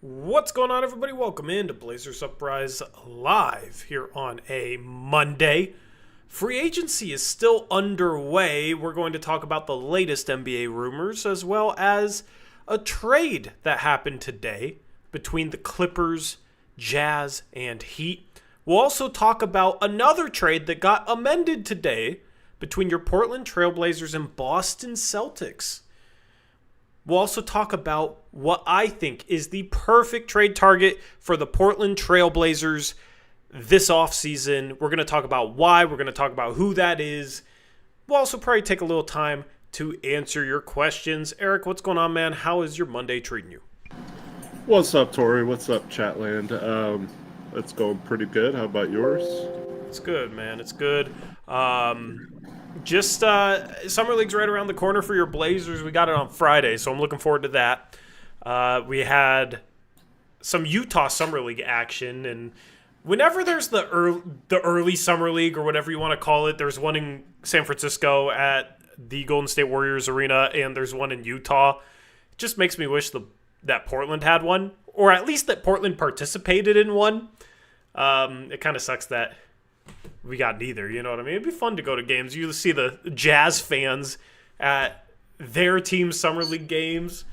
What's going on, everybody? Welcome into Blazers Uprise live here on a Monday. Free agency is still underway. We're going to talk about the latest NBA rumors as well as a trade that happened today between the Clippers, Jazz, and Heat. We'll also talk about another trade that got amended today between your Portland Trailblazers and Boston Celtics. We'll also talk about what I think is the perfect trade target for the Portland Trailblazers this offseason. We're going to talk about why. We're going to talk about who that is. We'll also probably take a little time to answer your questions. Eric, what's going on, man? How is your Monday treating you? What's up, Tori? What's up, Chatland? It's going pretty good. How about yours? It's good, man. It's good. Just Summer League's right around the corner for your Blazers. We got it on Friday, so I'm looking forward to that. We had some Utah Summer League action, and whenever there's the early Summer League or whatever you want to call it, there's one in San Francisco at the Golden State Warriors Arena, and there's one in Utah. It just makes me wish that Portland had one, or at least that Portland participated in one. It kind of sucks that we got neither, you know what I mean? It'd be fun to go to games. You see the Jazz fans at their team's Summer League games.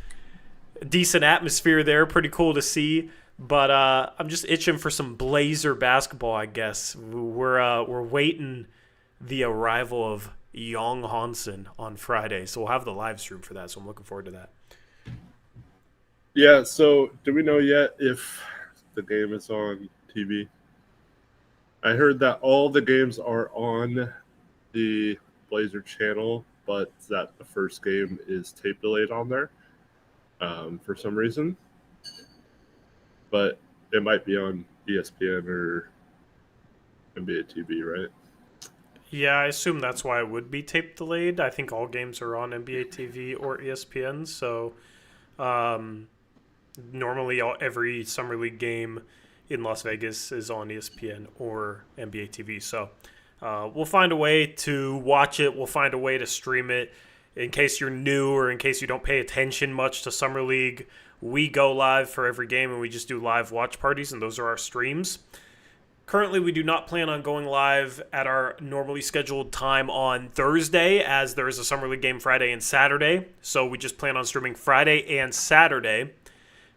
Decent atmosphere there, pretty cool to see. But I'm just itching for some Blazer basketball, I guess. We're waiting the arrival of Young Hansen on Friday, so we'll have the live stream for that, so I'm looking forward to that. Yeah, so do we know yet if the game is on TV? I heard that all the games are on the Blazer channel, but that the first game is tape delayed on there for some reason. But it might be on ESPN or NBA TV, right? Yeah, I assume that's why it would be tape delayed. I think all games are on NBA TV or ESPN, so normally every Summer League game in Las Vegas is on ESPN or NBA TV. So we'll find a way to watch it. We'll find a way to stream it. In case you're new or in case you don't pay attention much to Summer League, we go live for every game and we just do live watch parties, and those are our streams. Currently, we do not plan on going live at our normally scheduled time on Thursday, as there is a Summer League game Friday and Saturday. So we just plan on streaming Friday and Saturday.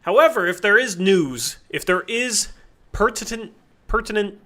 However, if there is news, if there is pertinent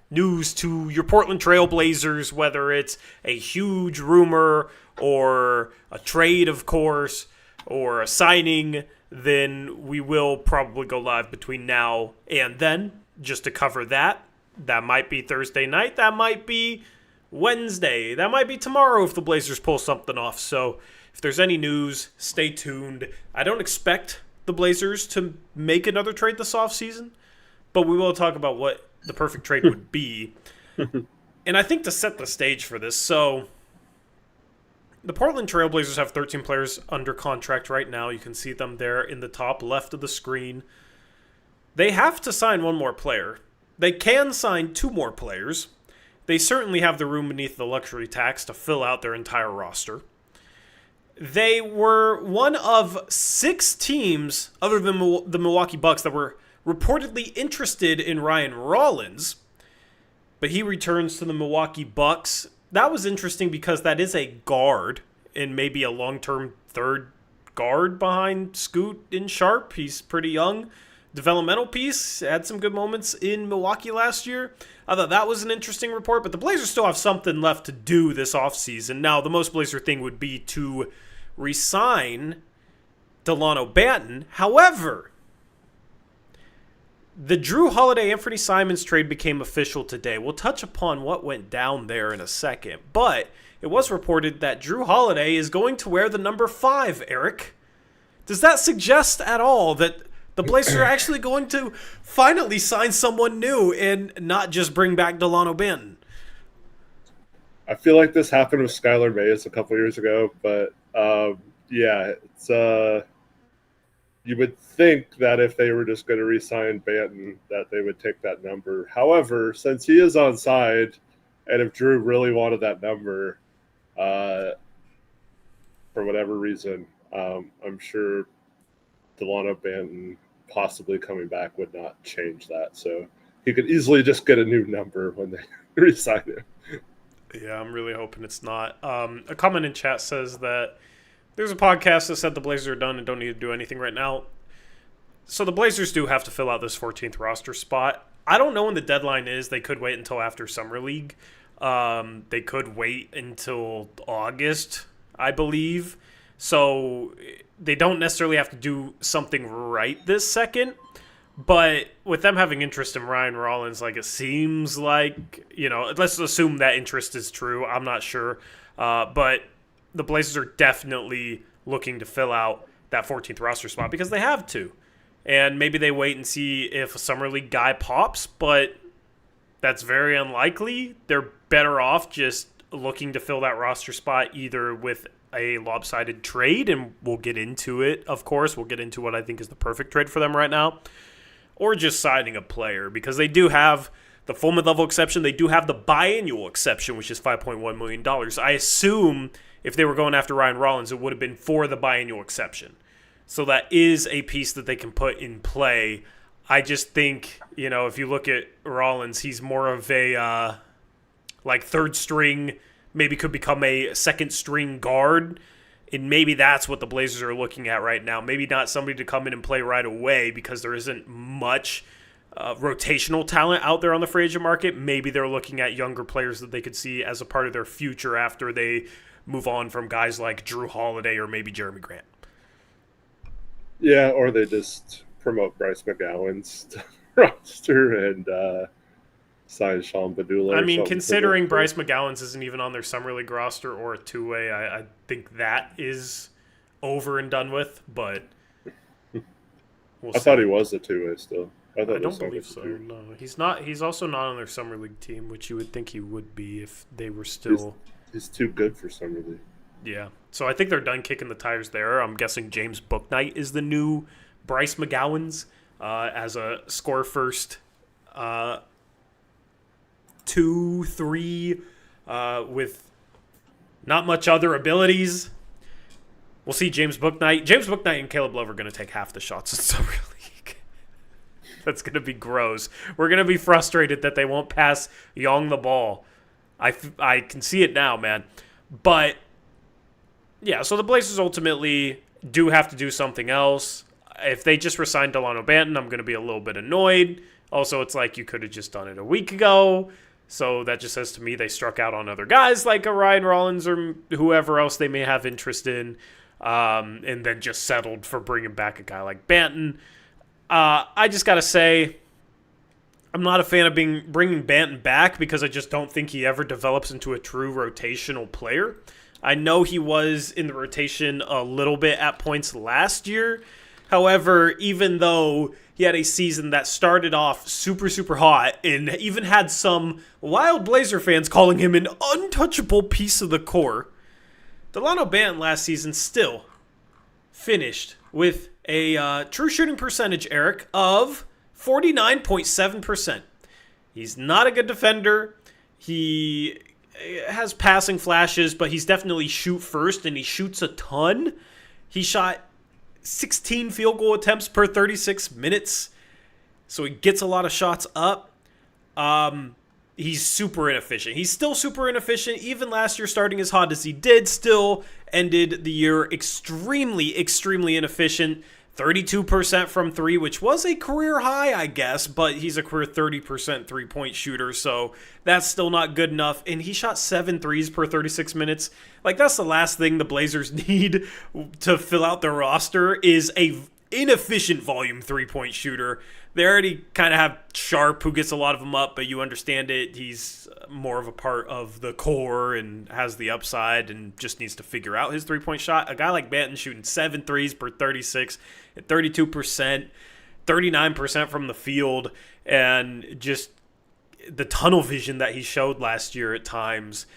news to your Portland Trailblazers, whether it's a huge rumor or a trade, of course, or a signing, then we will probably go live between now and then just to cover that. That might be Thursday night. That might be Wednesday. That might be tomorrow if the Blazers pull something off. So if there's any news, stay tuned. I don't expect the Blazers to make another trade this offseason, but we will talk about what the perfect trade would be. And I think to set the stage for this, so the Portland Trailblazers have 13 players under contract right now. You can see them there in the top left of the screen. They have to sign one more player. They can sign two more players. They certainly have the room beneath the luxury tax to fill out their entire roster. They were one of 6 teams, other than the Milwaukee Bucks, that were reportedly interested in Ryan Rollins, but he returns to the Milwaukee Bucks. That was interesting because that is a guard and maybe a long-term third guard behind Scoot and Sharp. He's pretty young. Developmental piece, had some good moments in Milwaukee last year. I thought that was an interesting report, but the Blazers still have something left to do this offseason. Now, the most Blazer thing would be to re-sign Delano Banton. However, the Drew Holiday-Anthony Simons trade became official today. We'll touch upon what went down there in a second, but it was reported that Drew Holiday is going to wear the number 5, Eric. Does that suggest at all that the Blazers are actually going to finally sign someone new and not just bring back Delano Banton? I feel like this happened with Skylar Mays a couple years ago, but yeah, it's you would think that if they were just going to re-sign Banton, that they would take that number. However, since he is on side, and if Drew really wanted that number, for whatever reason, I'm sure Delano Banton possibly coming back would not change that. So he could easily just get a new number when they resign him. Yeah, I'm really hoping it's not. A comment in chat says that there's a podcast that said the Blazers are done and don't need to do anything right now. So the Blazers do have to fill out this 14th roster spot. I don't know when the deadline is. They could wait until after Summer League. They could wait until August, I believe. So they don't necessarily have to do something right this second. But with them having interest in Ryan Rollins, like, it seems like, let's assume that interest is true. I'm not sure. But the Blazers are definitely looking to fill out that 14th roster spot because they have to. And maybe they wait and see if a Summer League guy pops, but that's very unlikely. They're better off just looking to fill that roster spot either with a lopsided trade, and we'll get into it, of course. We'll get into what I think is the perfect trade for them right now, or just signing a player, because they do have the full mid-level exception. They do have the biannual exception, which is $5.1 million. I assume if they were going after Ryan Rollins, it would have been for the biannual exception. So that is a piece that they can put in play. I just think, if you look at Rollins, he's more of a third string, maybe could become a second string guard. And maybe that's what the Blazers are looking at right now. Maybe not somebody to come in and play right away because there isn't much rotational talent out there on the free agent market. Maybe they're looking at younger players that they could see as a part of their future after they move on from guys like Drew Holiday or maybe Jeremy Grant. Yeah, or they just promote Bryce McGowan's roster and sign Sean Badula. I mean, considering Bryce McGowan's isn't even on their Summer League roster or a two-way, I think that is over and done with, but I thought he was a two-way still. I don't believe so. No, he's not. He's also not on their Summer League team, which you would think he would be if they were still. He's too good for Summer League. Yeah, so I think they're done kicking the tires there. I'm guessing James Bouknight is the new Bryce McGowan's as a score first 2-3 with not much other abilities. We'll see James Bouknight. James Bouknight and Caleb Love are going to take half the shots in Summer League. That's going to be gross. We're going to be frustrated that they won't pass Young the ball. I can see it now, man. But, yeah, so the Blazers ultimately do have to do something else. If they just resign Delano Banton, I'm going to be a little bit annoyed. Also, it's like you could have just done it a week ago. So that just says to me they struck out on other guys like a Ryan Rollins or whoever else they may have interest in, and then just settled for bringing back a guy like Banton. I just got to say, I'm not a fan of bringing Banton back because I just don't think he ever develops into a true rotational player. I know he was in the rotation a little bit at points last year. However, even though he had a season that started off super, super hot and even had some wild Blazer fans calling him an untouchable piece of the core, Delano Banton last season still finished with a true shooting percentage, Eric, of 49.7%. He's not a good defender. He has passing flashes, but he's definitely shoot first, and he shoots a ton. He shot 16 field goal attempts per 36 minutes, so he gets a lot of shots up. He's super inefficient. He's still super inefficient. Even last year, starting as hot as he did, still ended the year extremely, extremely inefficient. 32% from three, which was a career high, I guess, but he's a career 30% three-point shooter, so that's still not good enough. And he shot 7 threes per 36 minutes. Like, that's the last thing the Blazers need to fill out their roster is a inefficient volume three-point shooter. They already kind of have Sharp, who gets a lot of them up, but you understand it. He's more of a part of the core and has the upside and just needs to figure out his three-point shot. A guy like Banton shooting 7 threes per 36 at 32%, 39% from the field, and just the tunnel vision that he showed last year at times.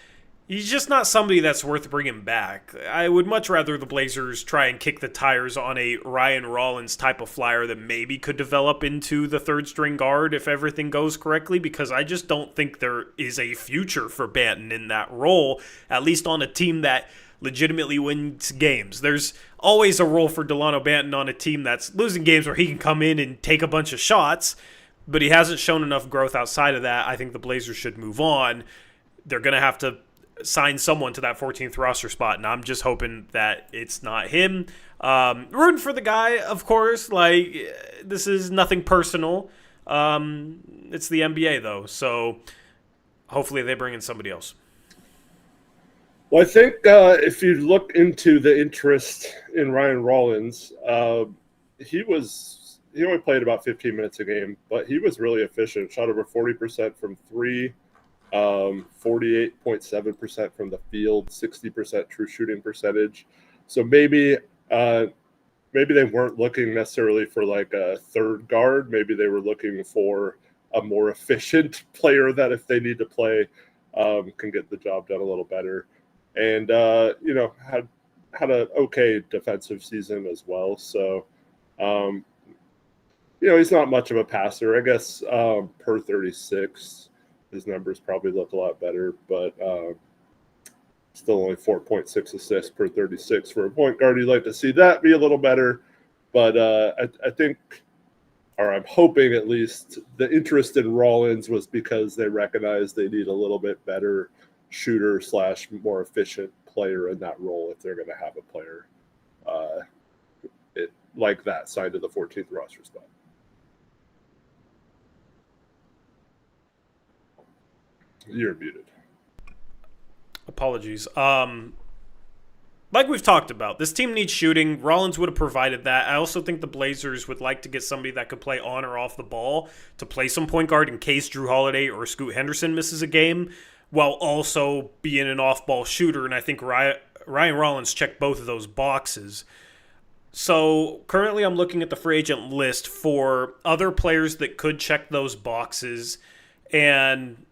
He's just not somebody that's worth bringing back. I would much rather the Blazers try and kick the tires on a Ryan Rollins type of flyer that maybe could develop into the third string guard if everything goes correctly, because I just don't think there is a future for Banton in that role, at least on a team that legitimately wins games. There's always a role for Delano Banton on a team that's losing games where he can come in and take a bunch of shots, but he hasn't shown enough growth outside of that. I think the Blazers should move on. They're going to have to sign someone to that 14th roster spot, and I'm just hoping that it's not him. Rooting for the guy, of course. Like, this is nothing personal. It's the NBA, though, so hopefully they bring in somebody else. Well, I think if you look into the interest in Ryan Rollins, he only played about 15 minutes a game, but he was really efficient. Shot over 40% from three, 48.7% from the field, 60% true shooting percentage. So maybe they weren't looking necessarily for like a third guard. Maybe they were looking for a more efficient player that if they need to play can get the job done a little better. And had an okay defensive season as well. So he's not much of a passer. I guess per 36, his numbers probably look a lot better, but still only 4.6 assists per 36 for a point guard. You'd like to see that be a little better, but I think, or I'm hoping at least, the interest in Rollins was because they recognize they need a little bit better shooter / more efficient player in that role if they're going to have a player like that signed to the 14th roster spot. You're muted. Apologies. Like we've talked about, this team needs shooting. Rollins would have provided that. I also think the Blazers would like to get somebody that could play on or off the ball to play some point guard in case Drew Holiday or Scoot Henderson misses a game, while also being an off-ball shooter. And I think Ryan Rollins checked both of those boxes. So currently I'm looking at the free agent list for other players that could check those boxes. And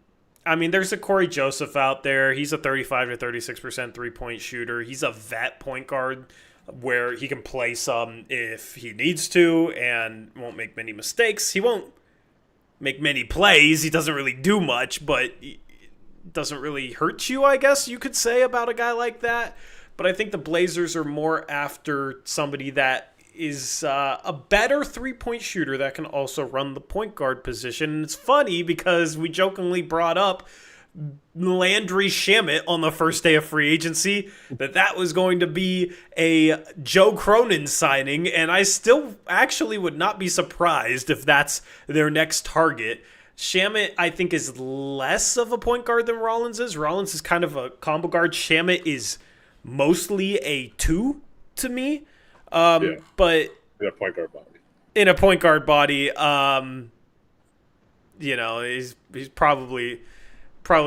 I mean, there's a Corey Joseph out there. He's a 35 to 36% three-point shooter. He's a vet point guard where he can play some if he needs to and won't make many mistakes. He won't make many plays. He doesn't really do much, but it doesn't really hurt you, I guess you could say, about a guy like that. But I think the Blazers are more after somebody that is a better three-point shooter that can also run the point guard position. And it's funny because we jokingly brought up Landry Shamet on the first day of free agency, that was going to be a Joe Cronin signing, and I still actually would not be surprised if that's their next target. Shamet, I think, is less of a point guard than Rollins is. Rollins is kind of a combo guard. Shamet is mostly a 2 to me. But in a point guard body. In a point guard body, he's probably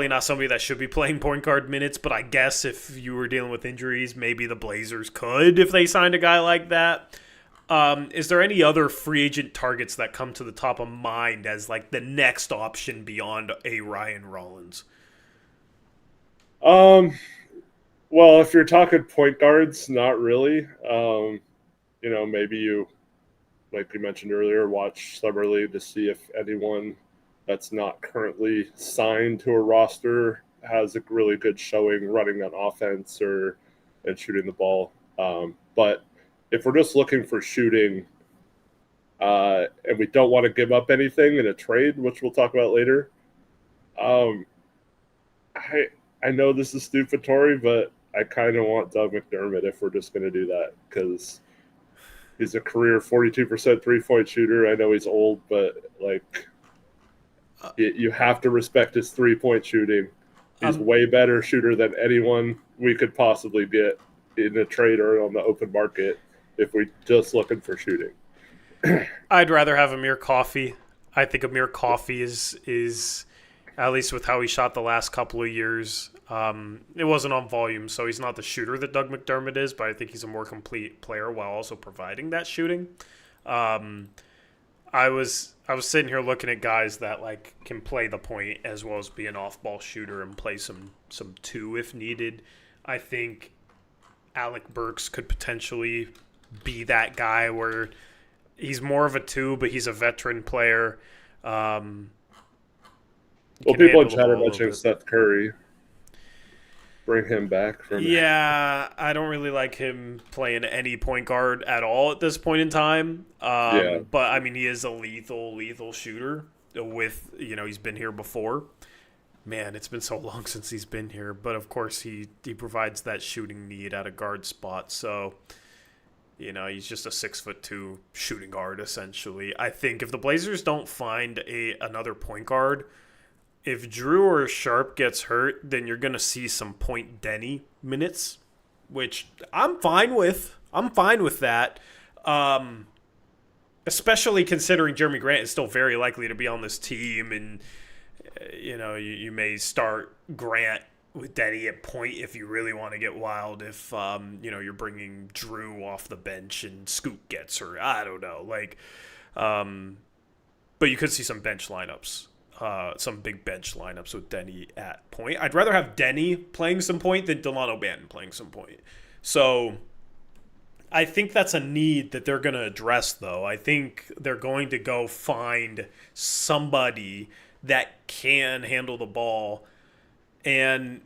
not somebody that should be playing point guard minutes, but I guess if you were dealing with injuries, maybe the Blazers could if they signed a guy like that. Is there any other free agent targets that come to the top of mind as like the next option beyond a Ryan Rollins? Well, if you're talking point guards, not really. Maybe you, like you mentioned earlier, watch Summer League to see if anyone that's not currently signed to a roster has a really good showing running on offense and shooting the ball. But if we're just looking for shooting and we don't want to give up anything in a trade, which we'll talk about later, I know this is stupidatory, but I kind of want Doug McDermott if we're just going to do that, because he's a career 42% three-point shooter. I know he's old, but you have to respect his three-point shooting. He's way better shooter than anyone we could possibly get in a trade or on the open market if we're just looking for shooting. I'd rather have Amir Coffey. I think Amir Coffey is at least with how he shot the last couple of years. It wasn't on volume, so he's not the shooter that Doug McDermott is, but I think he's a more complete player while also providing that shooting. I was sitting here looking at guys that can play the point as well as be an off-ball shooter and play some 2 if needed. I think Alec Burks could potentially be that guy where he's more of a 2, but he's a veteran player. People in chat are mentioning Seth Curry. bring him back from. Yeah, I don't really like him playing any point guard at all at this point in time. Yeah, But I mean, he is a lethal shooter. With he's been here before. Man, it's been so long since he's been here. But of course, he provides that shooting need at a guard spot. So he's just a 6'2" shooting guard essentially. I think if the Blazers don't find another point guard, if Drew or Sharp gets hurt, then you're going to see some Point Denny minutes, which I'm fine with. I'm fine with that. Especially considering Jeremy Grant is still very likely to be on this team. And, you may start Grant with Denny at point if you really want to get wild. If, you're bringing Drew off the bench and Scoot gets hurt. I don't know. But you could see some bench lineups. Some big bench lineups with Denny at point. I'd rather have Denny playing some point than Delano Banton playing some point. So I think that's a need that they're going to address, though. I think they're going to go find somebody that can handle the ball. And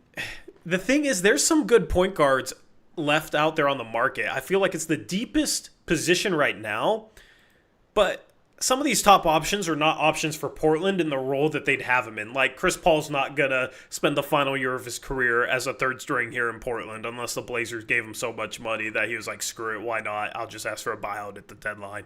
the thing is, there's some good point guards left out there on the market. I feel like it's the deepest position right now, but some of these top options are not options for Portland in the role that they'd have him in. Like, Chris Paul's not going to spend the final year of his career as a third string here in Portland unless the Blazers gave him so much money that he was like, screw it, why not? I'll just ask for a buyout at the deadline.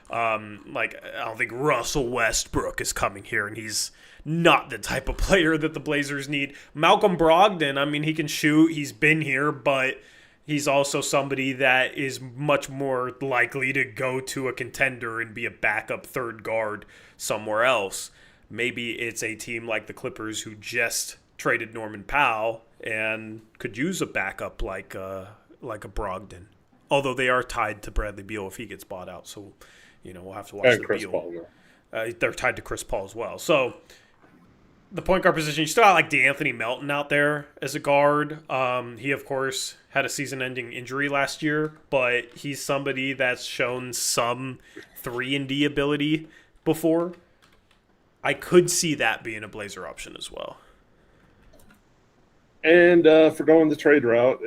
I don't think Russell Westbrook is coming here, and he's not the type of player that the Blazers need. Malcolm Brogdon, I mean, he can shoot. He's been here, but he's also somebody that is much more likely to go to a contender and be a backup third guard somewhere else. Maybe it's a team like the Clippers who just traded Norman Powell and could use a backup like a Brogdon. Although they are tied to Bradley Beal if he gets bought out, so we'll have to watch and the Chris Beal. Paul. They're tied to Chris Paul as well. So the point guard position, you still got like DeAnthony Melton out there as a guard. He, of course, had a season-ending injury last year, but he's somebody that's shown some 3-and-D ability before. I could see that being a Blazer option as well. And for going the trade route,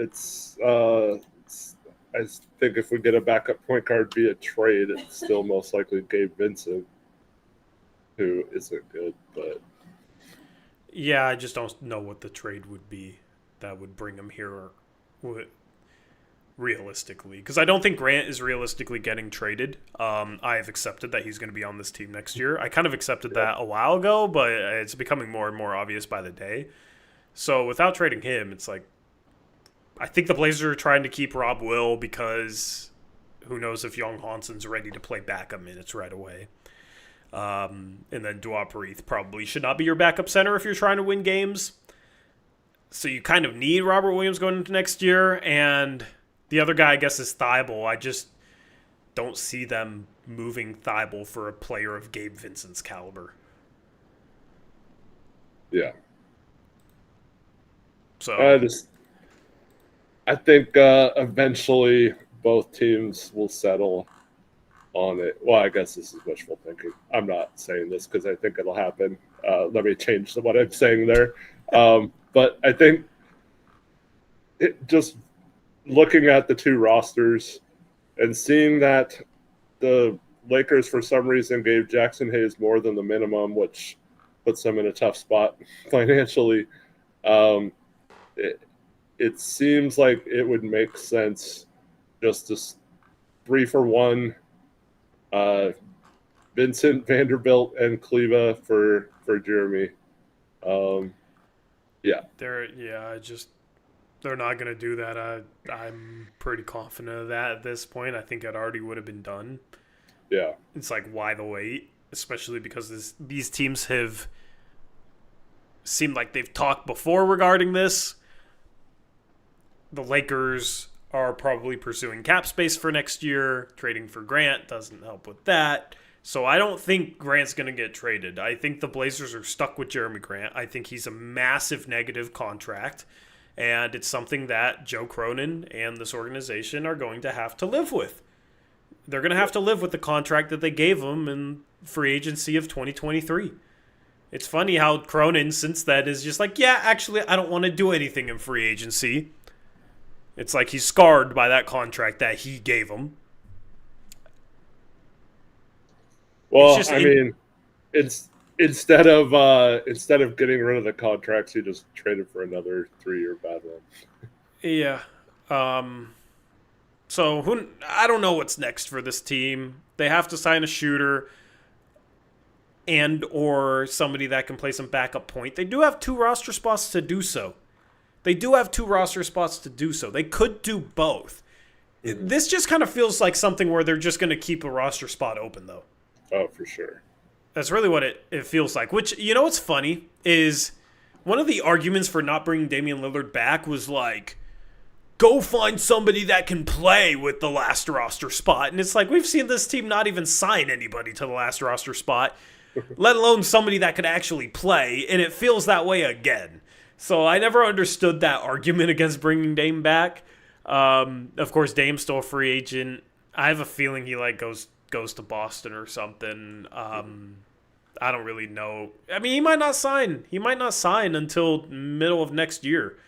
I think if we get a backup point guard via trade, it's still most likely Gabe Vincent, who isn't good, but. Yeah, I just don't know what the trade would be that would bring him here realistically. Because I don't think Grant is realistically getting traded. I have accepted that he's going to be on this team next year. I kind of accepted that a while ago, but it's becoming more and more obvious by the day. So without trading him, it's like, I think the Blazers are trying to keep Rob Will because who knows if Young Hanson's ready to play backup minutes right away. And then Duaparith probably should not be your backup center if you're trying to win games. So you kind of need Robert Williams going into next year. And the other guy, I guess, is Thibault. I just don't see them moving Thibault for a player of Gabe Vincent's caliber. Yeah. So I think eventually both teams will settle on it. Well, I guess this is wishful thinking. I'm not saying this because I think it'll happen. Let me change what I'm saying there. But I think just looking at the two rosters and seeing that the Lakers, for some reason, gave Jackson Hayes more than the minimum, which puts them in a tough spot financially. It seems like it would make sense just to 3-for-1 Vincent, Vanderbilt, and Kleba for Jeremy. They're not going to do that. I'm pretty confident of that at this point. I think it already would have been done. Yeah. It's like, why the wait? Especially because these teams have seemed like they've talked before regarding this. The Lakers are probably pursuing cap space for next year. Trading for Grant doesn't help with that. So I don't think Grant's going to get traded. I think the Blazers are stuck with Jeremy Grant. I think he's a massive negative contract. And it's something that Joe Cronin and this organization are going to have to live with. They're going to have to live with the contract that they gave him in free agency of 2023. It's funny how Cronin, since then, is just like, yeah, actually, I don't want to do anything in free agency. It's like he's scarred by that contract that he gave him. Well, it's instead of getting rid of the contracts, he just traded for another 3-year bad one. Yeah. So I don't know what's next for this team. They have to sign a shooter and or somebody that can play some backup point. They do have 2 roster spots to do so. They could do both. This just kind of feels like something where they're just going to keep a roster spot open, though. Oh, for sure. That's really what it feels like. Which, you know what's funny is one of the arguments for not bringing Damian Lillard back was like, go find somebody that can play with the last roster spot. And it's like, we've seen this team not even sign anybody to the last roster spot, let alone somebody that could actually play. And it feels that way again. So I never understood that argument against bringing Dame back. Of course, Dame's still a free agent. I have a feeling he goes to Boston or something. I don't really know. I mean, he might not sign. He might not sign until middle of next year.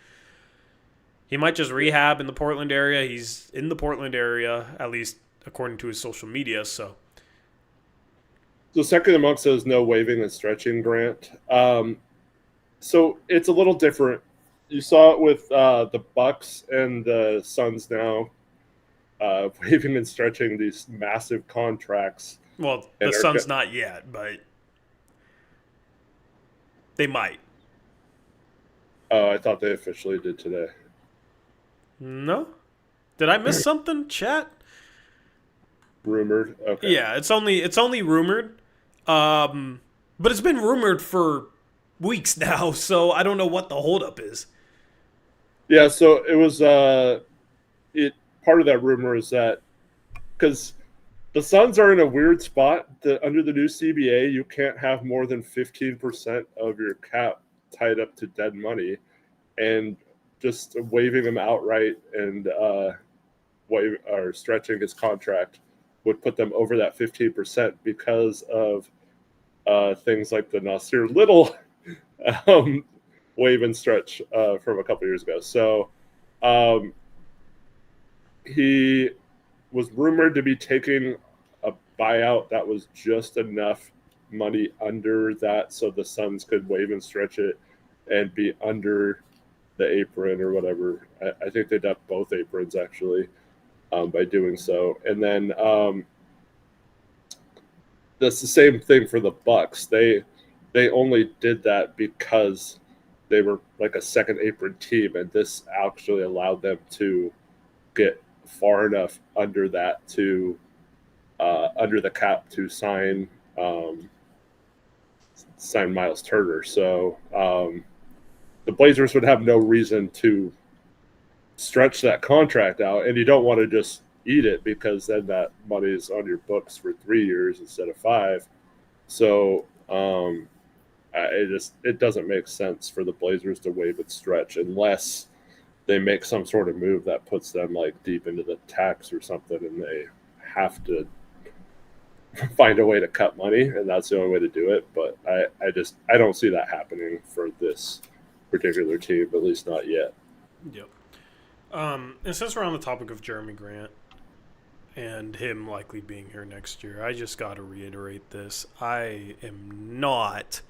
He might just rehab in the Portland area. He's in the Portland area, at least according to his social media. So Second Among says no waiving and stretching, Grant. So it's a little different. You saw it with the Bucks and the Suns now waiving and stretching these massive contracts. Well, the Suns not yet, but they might. Oh, I thought they officially did today. No? Did I miss something, chat? Rumored? Okay. Yeah, it's only rumored. But it's been rumored for weeks now, so I don't know what the holdup is. Yeah, so it was part of that rumor is that because the Suns are in a weird spot under the new CBA, you can't have more than 15% of your cap tied up to dead money, and just waiving him outright and stretching his contract would put them over that 15% because of things like the Nasir Little waive and stretch from a couple years ago. So he was rumored to be taking a buyout that was just enough money under that so the Suns could waive and stretch it and be under the apron or whatever. I think they'd have both aprons actually by doing so. And then that's the same thing for the Bucks. They only did that because they were like a second apron team, and this actually allowed them to get far enough under that to under the cap to sign Miles Turner. So the Blazers would have no reason to stretch that contract out, and you don't want to just eat it because then that money is on your books for 3 years instead of 5. So it doesn't make sense for the Blazers to waive and stretch unless they make some sort of move that puts them like deep into the tax or something, and they have to find a way to cut money, and that's the only way to do it. But I don't see that happening for this particular team, at least not yet. Yep. And since we're on the topic of Jeremy Grant and him likely being here next year, I just got to reiterate this. I am not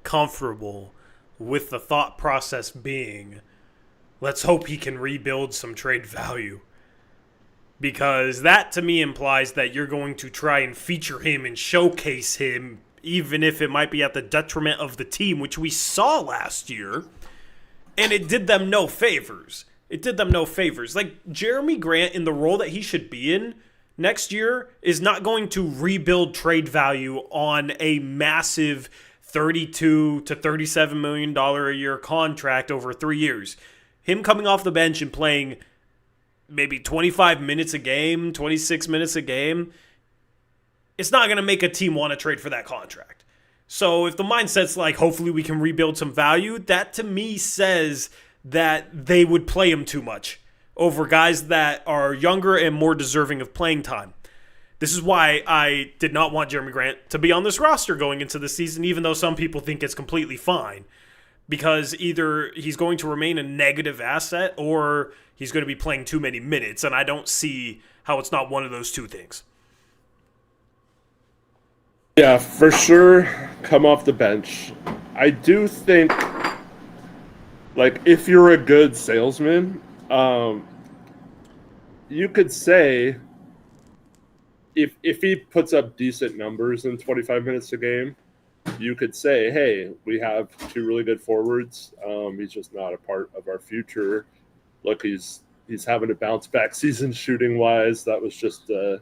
comfortable with the thought process being, let's hope he can rebuild some trade value. Because that to me implies that you're going to try and feature him and showcase him, even if it might be at the detriment of the team, which we saw last year. And it did them no favors. Like, Jeremy Grant, in the role that he should be in next year, is not going to rebuild trade value on a massive $32 to $37 million a year contract over 3 years. Him coming off the bench and playing maybe 25 minutes a game, 26 minutes a game, it's not going to make a team want to trade for that contract. So if the mindset's like, hopefully we can rebuild some value, that to me says that they would play him too much over guys that are younger and more deserving of playing time. This is why I did not want Jeremy Grant to be on this roster going into the season, even though some people think it's completely fine. Because either he's going to remain a negative asset or he's going to be playing too many minutes, and I don't see how it's not one of those two things. Yeah, for sure, come off the bench. I do think, like, if you're a good salesman, you could say, if he puts up decent numbers in 25 minutes a game, you could say, hey, we have two really good forwards. He's just not a part of our future. Look, he's having a bounce back season shooting wise. That was just a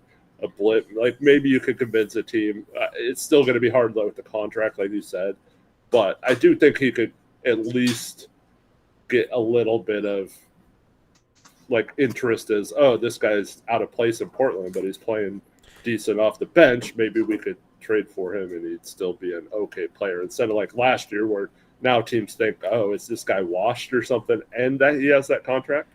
blip. Like, maybe you could convince a team. It's still going to be hard though with the contract, like you said. But I do think he could at least get a little bit of like interest as, oh, this guy's out of place in Portland, but he's playing decent off the bench. Maybe we could trade for him and he'd still be an okay player instead of like last year where now teams think, oh, is this guy washed or something, and that he has that contract.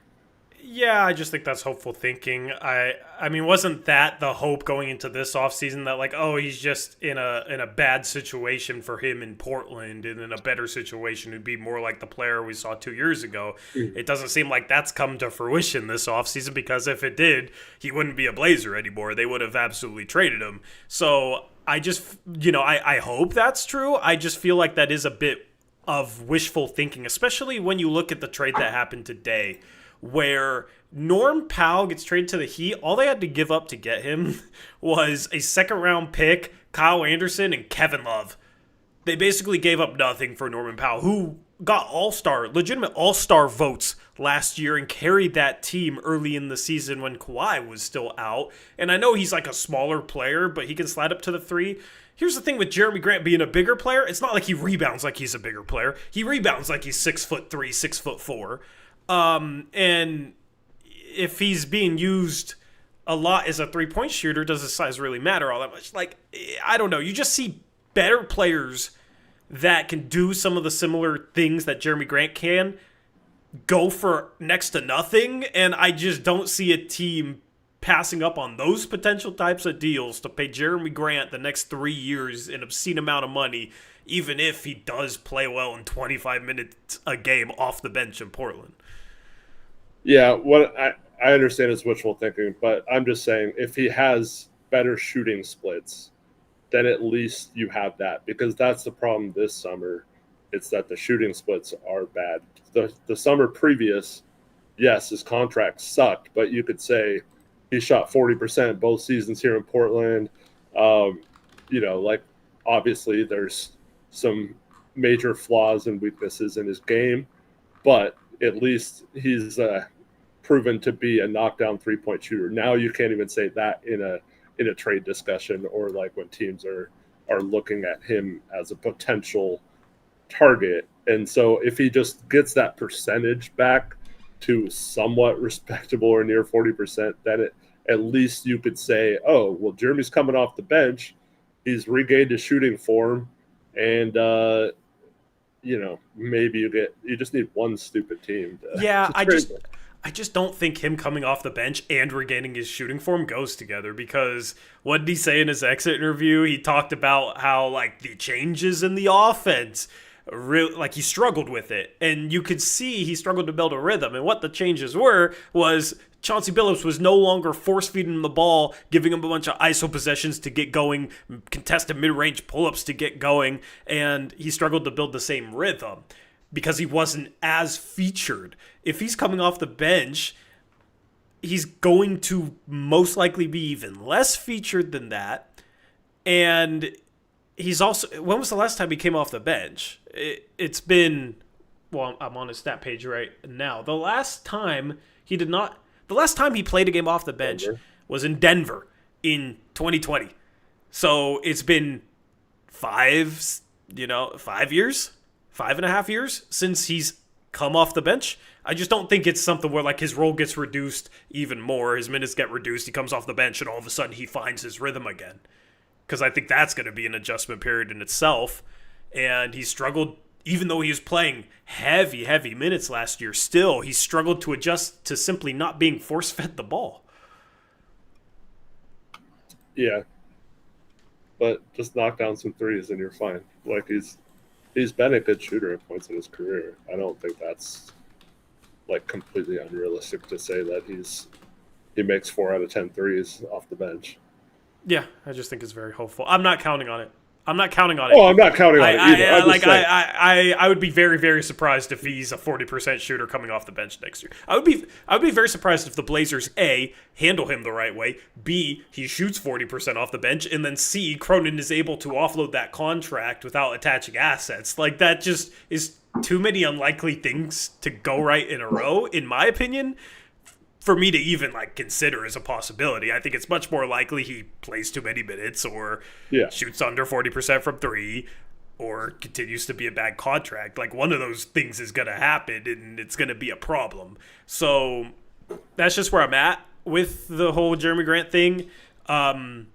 Yeah, I just think that's hopeful thinking. I mean, wasn't that the hope going into this offseason that like, oh, he's just in a bad situation for him in Portland, and in a better situation would be more like the player we saw 2 years ago. It doesn't seem like that's come to fruition this offseason, because if it did, he wouldn't be a Blazer anymore. They would have absolutely traded him. So I just, I hope that's true. I just feel like that is a bit of wishful thinking, especially when you look at the trade that happened today, where Norm Powell gets traded to the Heat. All they had to give up to get him was a second-round pick, Kyle Anderson, and Kevin Love. They basically gave up nothing for Norman Powell, who got legitimate all-star votes last year and carried that team early in the season when Kawhi was still out. And I know he's like a smaller player, but he can slide up to the three. Here's the thing with Jeremy Grant being a bigger player. It's not like he rebounds like he's a bigger player. He rebounds like he's 6'3", 6'4". And if he's being used a lot as a three-point shooter, does his size really matter all that much? Like, I don't know. You just see better players that can do some of the similar things that Jeremy Grant can go for next to nothing, and I just don't see a team passing up on those potential types of deals to pay Jeremy Grant the next 3 years an obscene amount of money, even if he does play well in 25 minutes a game off the bench in Portland. Yeah, what I understand is wishful thinking, but I'm just saying if he has better shooting splits, then at least you have that, because that's the problem this summer. It's that the shooting splits are bad. The summer previous, yes, his contract sucked, but you could say he shot 40% both seasons here in Portland. Like obviously there's some major flaws and weaknesses in his game, but at least he's proven to be a knockdown three-point shooter. Now you can't even say that in a trade discussion, or like when teams are looking at him as a potential target. And so if he just gets that percentage back to somewhat respectable or near 40%, then at least you could say, oh, well, Jeremy's coming off the bench. He's regained his shooting form. And, maybe you just need one stupid team. I just don't think him coming off the bench and regaining his shooting form goes together, because what did he say in his exit interview? He talked about how like the changes in the offense, like he struggled with it, and you could see he struggled to build a rhythm. And what the changes was Chauncey Billups was no longer force-feeding him the ball, giving him a bunch of ISO possessions to get going, contested mid-range pull-ups to get going, and he struggled to build the same rhythm because he wasn't as featured. If he's coming off the bench, he's going to most likely be even less featured than that. And he's also, when was the last time he came off the bench? It's been, well, I'm on his stat page right now. The last time he played a game off the bench was in Denver in 2020. So it's been 5 years, 5.5 years since he's come off the bench. I just don't think it's something where like his role gets reduced even more, his minutes get reduced, he comes off the bench, and all of a sudden he finds his rhythm again. Because I think that's going to be an adjustment period in itself. And he struggled, even though he was playing heavy minutes last year, still he struggled to adjust to simply not being force-fed the ball. Yeah, but just knock down some threes and you're fine. Like he's been a good shooter at points in his career. I don't think that's like completely unrealistic to say that he makes 4 out of 10 threes off the bench. Yeah, I just think it's very hopeful. I'm not counting on it. I'm not counting on it. Oh, I'm not counting on it either. I would be very, very surprised if he's a 40% shooter coming off the bench next year. I would be very surprised if the Blazers A, handle him the right way, B, he shoots 40% off the bench, and then C, Cronin is able to offload that contract without attaching assets. Like, that just is too many unlikely things to go right in a row, in my opinion, for me to even like consider as a possibility. I think it's much more likely he plays too many minutes or shoots under 40% from three or continues to be a bad contract. Like, one of those things is going to happen and it's going to be a problem. So that's just where I'm at with the whole Jeremy Grant thing. And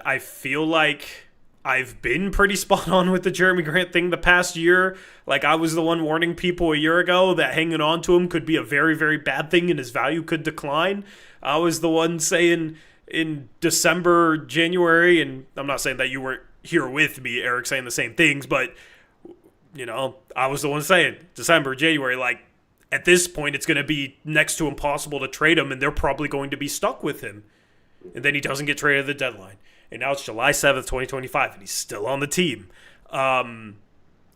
I feel like I've been pretty spot on with the Jeremy Grant thing the past year. Like, I was the one warning people a year ago that hanging on to him could be a very, very bad thing and his value could decline. I was the one saying in December, January, and I'm not saying that you weren't here with me, Eric, saying the same things, but, you know, I was the one saying December, January, like, at this point, it's going to be next to impossible to trade him, and they're probably going to be stuck with him. And then he doesn't get traded at the deadline. And now it's July 7th, 2025, and he's still on the team.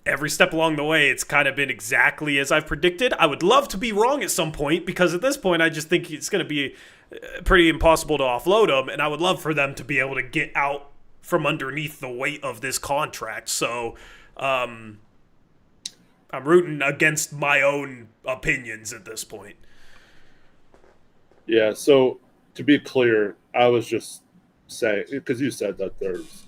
Every step along the way, it's kind of been exactly as I've predicted. I would love to be wrong at some point, because at this point, I just think it's going to be pretty impossible to offload him, and I would love for them to be able to get out from underneath the weight of this contract. So I'm rooting against my own opinions at this point. Yeah, so to be clear, I was just saying, because you said that there's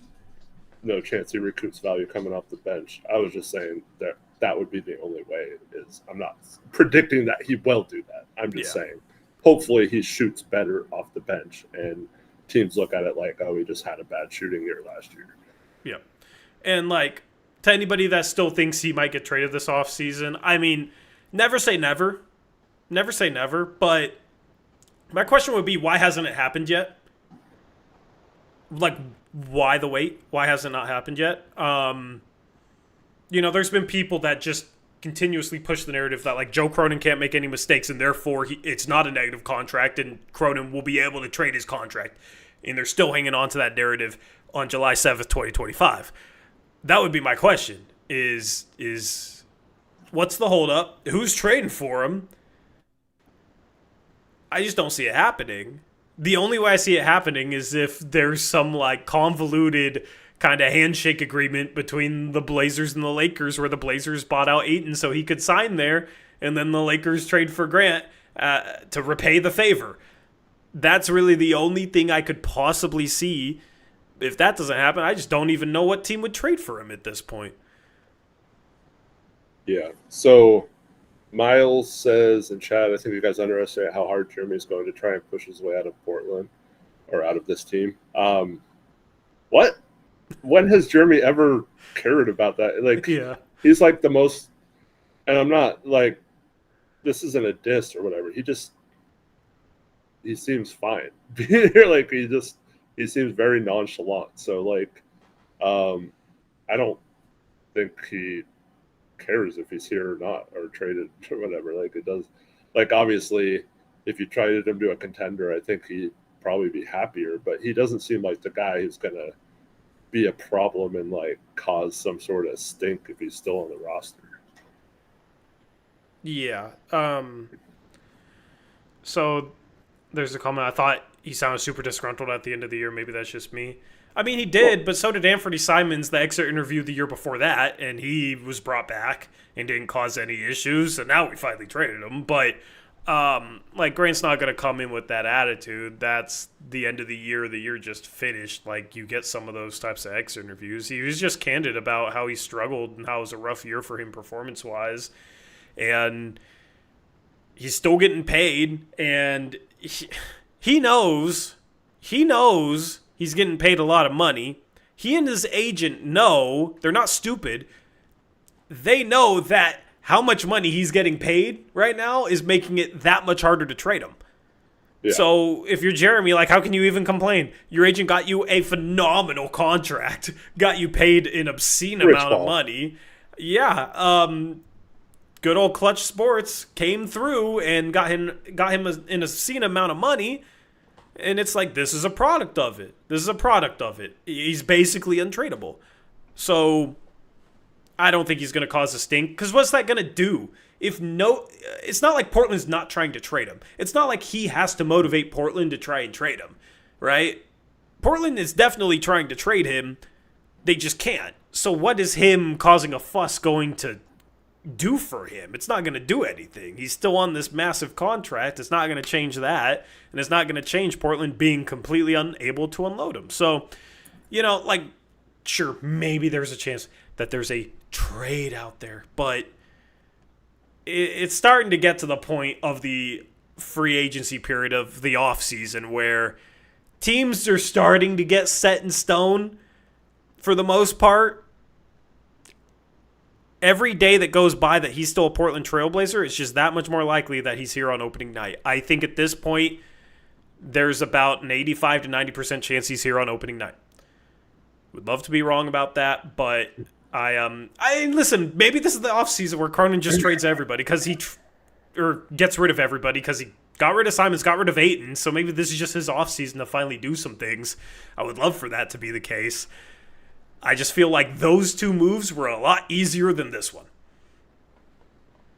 no chance he recoups value coming off the bench. I was just saying that that would be the only way it is. I'm not predicting that he will do that. I'm just saying, hopefully he shoots better off the bench and teams look at it like, oh, he just had a bad shooting year last year. Yeah. And like, to anybody that still thinks he might get traded this offseason, I mean, never say never. Never say never. But my question would be, why hasn't it happened yet? Like, why the wait? Why has it not happened yet? You know, there's been people that just continuously push the narrative that, like, Joe Cronin can't make any mistakes and therefore it's not a negative contract and Cronin will be able to trade his contract. And they're still hanging on to that narrative on July 7th, 2025. That would be my question, is what's the holdup? Who's trading for him? I just don't see it happening. The only way I see it happening is if there's some like convoluted kind of handshake agreement between the Blazers and the Lakers where the Blazers bought out Ayton so he could sign there, and then the Lakers trade for Grant to repay the favor. That's really the only thing I could possibly see. If that doesn't happen, I just don't even know what team would trade for him at this point. Yeah. So Miles says in chat, I think you guys underestimate how hard Jeremy's going to try and push his way out of Portland or out of this team. What? When has Jeremy ever cared about that? Like, he's like the most, and I'm not like, this isn't a diss or whatever. He seems fine. Like, he seems very nonchalant. So, like, I don't think he cares if he's here or not, or traded or whatever. Like, it does. Like, obviously, if you traded him to a contender, I think he'd probably be happier. But he doesn't seem like the guy who's gonna be a problem and like cause some sort of stink if he's still on the roster. Yeah. So there's a comment. I thought he sounded super disgruntled at the end of the year. Maybe that's just me. I mean, he did, but so did Anthony Simons, the exit interview the year before that, and he was brought back and didn't cause any issues, and now we finally traded him. But, like, Grant's not going to come in with that attitude. That's the end of the year just finished. Like, you get some of those types of exit interviews. He was just candid about how he struggled and how it was a rough year for him performance-wise, and he's still getting paid, and he knows he's getting paid a lot of money. He and his agent know, they're not stupid, they know that how much money he's getting paid right now is making it that much harder to trade him. Yeah. So if you're Jeremy, like, how can you even complain? Your agent got you a phenomenal contract, got you paid an obscene Rich amount of ball. money. Yeah, good old Clutch Sports came through and got him an obscene amount of money. And it's like, this is a product of it. This is a product of it. He's basically untradeable. So I don't think he's going to cause a stink. Because what's that going to do? It's not like Portland's not trying to trade him. It's not like he has to motivate Portland to try and trade him, right? Portland is definitely trying to trade him. They just can't. So what is him causing a fuss going to do for him? It's not going to do anything. He's still on this massive contract. It's not going to change that. And it's not going to change Portland being completely unable to unload him. So, like, sure, maybe there's a chance that there's a trade out there. But it's starting to get to the point of the free agency period of the offseason where teams are starting to get set in stone for the most part. Every day that goes by that he's still a Portland Trailblazer, it's just that much more likely that he's here on opening night. I think at this point, there's about an 85 to 90% chance he's here on opening night. Would love to be wrong about that, but I listen, maybe this is the offseason where Cronin just trades everybody because or gets rid of everybody because he got rid of Simons, got rid of Ayton, so maybe this is just his offseason to finally do some things. I would love for that to be the case. I just feel like those two moves were a lot easier than this one.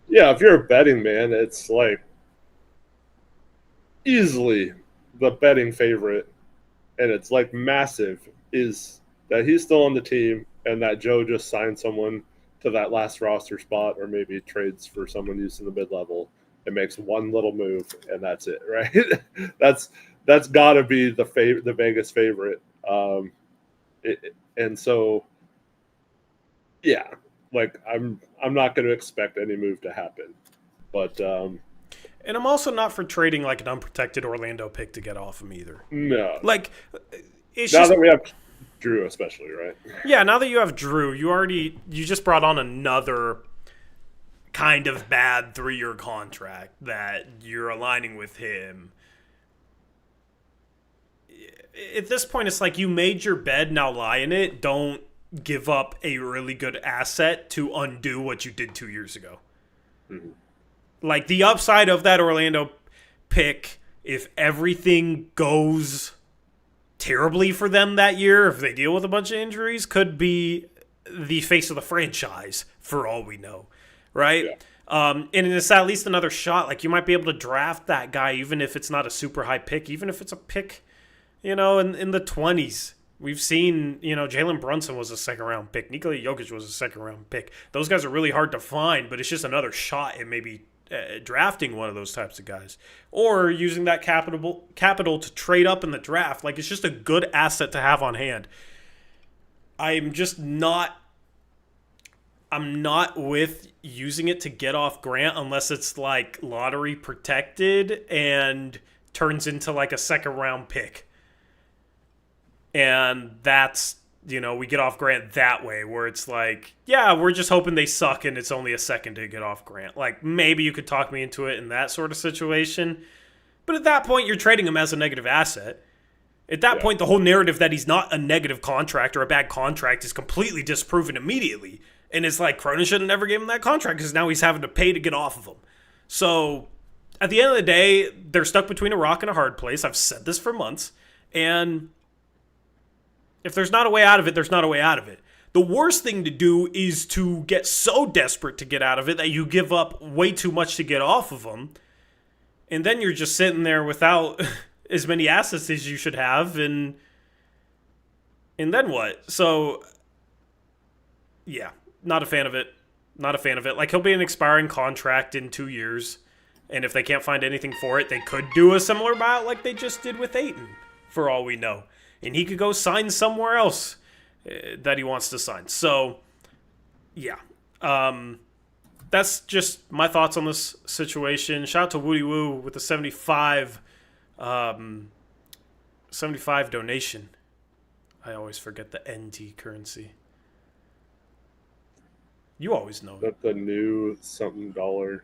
Yeah, if you're a betting man, it's like easily the betting favorite, and it's like massive, is that he's still on the team and that Joe just signed someone to that last roster spot or maybe trades for someone used in the mid-level and makes one little move and that's it, right? that's got to be the Vegas favorite. And so, yeah, like I'm not going to expect any move to happen, but and I'm also not for trading like an unprotected Orlando pick to get off him either. no. Like, it's Now just that we have Drew, especially, right? yeah. Now that you have Drew, you just brought on another kind of bad 3-year contract that you're aligning with him. At this point, it's like you made your bed, now lie in it. Don't give up a really good asset to undo what you did 2 years ago. Mm-hmm. Like, the upside of that Orlando pick, if everything goes terribly for them that year, if they deal with a bunch of injuries, could be the face of the franchise for all we know, right? Yeah. And it's at least another shot. Like, you might be able to draft that guy even if it's not a super high pick, even if it's a pick, in the 20s. We've seen, Jalen Brunson was a second-round pick. Nikola Jokic was a second-round pick. Those guys are really hard to find, but it's just another shot at maybe drafting one of those types of guys. Or using that capital to trade up in the draft. Like, it's just a good asset to have on hand. I'm not with using it to get off Grant unless it's, like, lottery protected and turns into, like, a second-round pick. And that's, we get off Grant that way, where it's like, yeah, we're just hoping they suck and it's only a second to get off Grant. Like, maybe you could talk me into it in that sort of situation. But at that point, you're trading him as a negative asset. At that point, the whole narrative that he's not a negative contract or a bad contract is completely disproven immediately. And it's like, Cronin should have never given him that contract because now he's having to pay to get off of him. So, at the end of the day, they're stuck between a rock and a hard place. I've said this for months. And if there's not a way out of it, there's not a way out of it. The worst thing to do is to get so desperate to get out of it that you give up way too much to get off of them. And then you're just sitting there without as many assets as you should have. And then what? So, yeah, not a fan of it. Not a fan of it. Like, he'll be an expiring contract in 2 years. And if they can't find anything for it, they could do a similar buyout like they just did with Ayton, for all we know. And he could go sign somewhere else that he wants to sign. So, yeah. That's just my thoughts on this situation. Shout out to Woody Woo with the 75 donation. I always forget the NT currency. You always know. That's the new something dollar.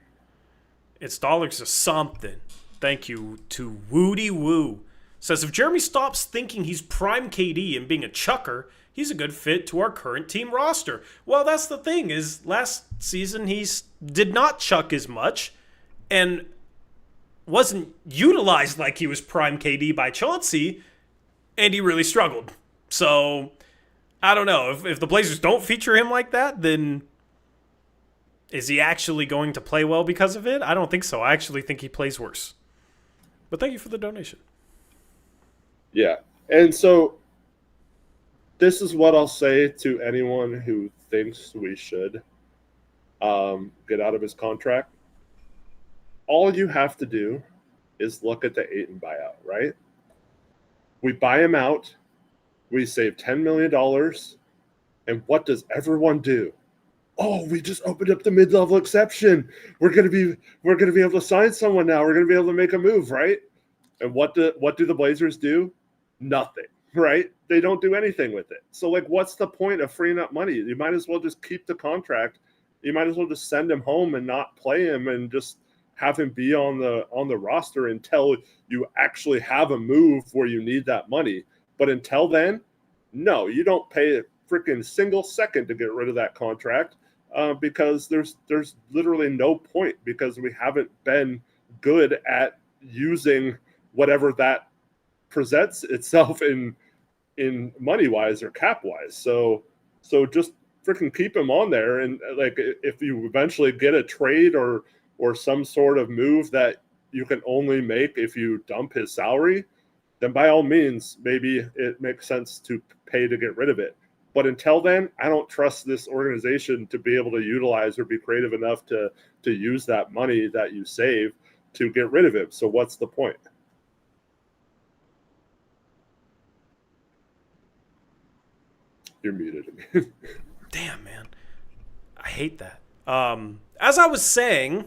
It's dollars or something. Thank you to Woody Woo. Says, if Jeremy stops thinking he's prime KD and being a chucker, he's a good fit to our current team roster. Well, that's the thing, is last season he did not chuck as much and wasn't utilized like he was prime KD by Chauncey, and he really struggled. So, I don't know. If the Blazers don't feature him like that, then is he actually going to play well because of it? I don't think so. I actually think he plays worse. But thank you for the donation. Yeah. And so this is what I'll say to anyone who thinks we should get out of his contract. All you have to do is look at the Ayton buyout, right? We buy him out. We save $10 million. And what does everyone do? Oh, we just opened up the mid-level exception. We're gonna be able to sign someone now. We're gonna be able to make a move, right? And what do the Blazers do? Nothing, right? They don't do anything with it. So, like, what's the point of freeing up money? You might as well just keep the contract. You might as well just send him home and not play him and just have him be on the roster until you actually have a move where you need that money. But until then, no, you don't pay a freaking single second to get rid of that contract because there's literally no point, because we haven't been good at using whatever that presents itself in money wise or cap wise. So just freaking keep him on there. And like, if you eventually get a trade or some sort of move that you can only make if you dump his salary, then by all means, maybe it makes sense to pay to get rid of it. But until then, I don't trust this organization to be able to utilize or be creative enough to use that money that you save to get rid of him. So what's the point? You're muted again. Damn, man. I hate that. As I was saying,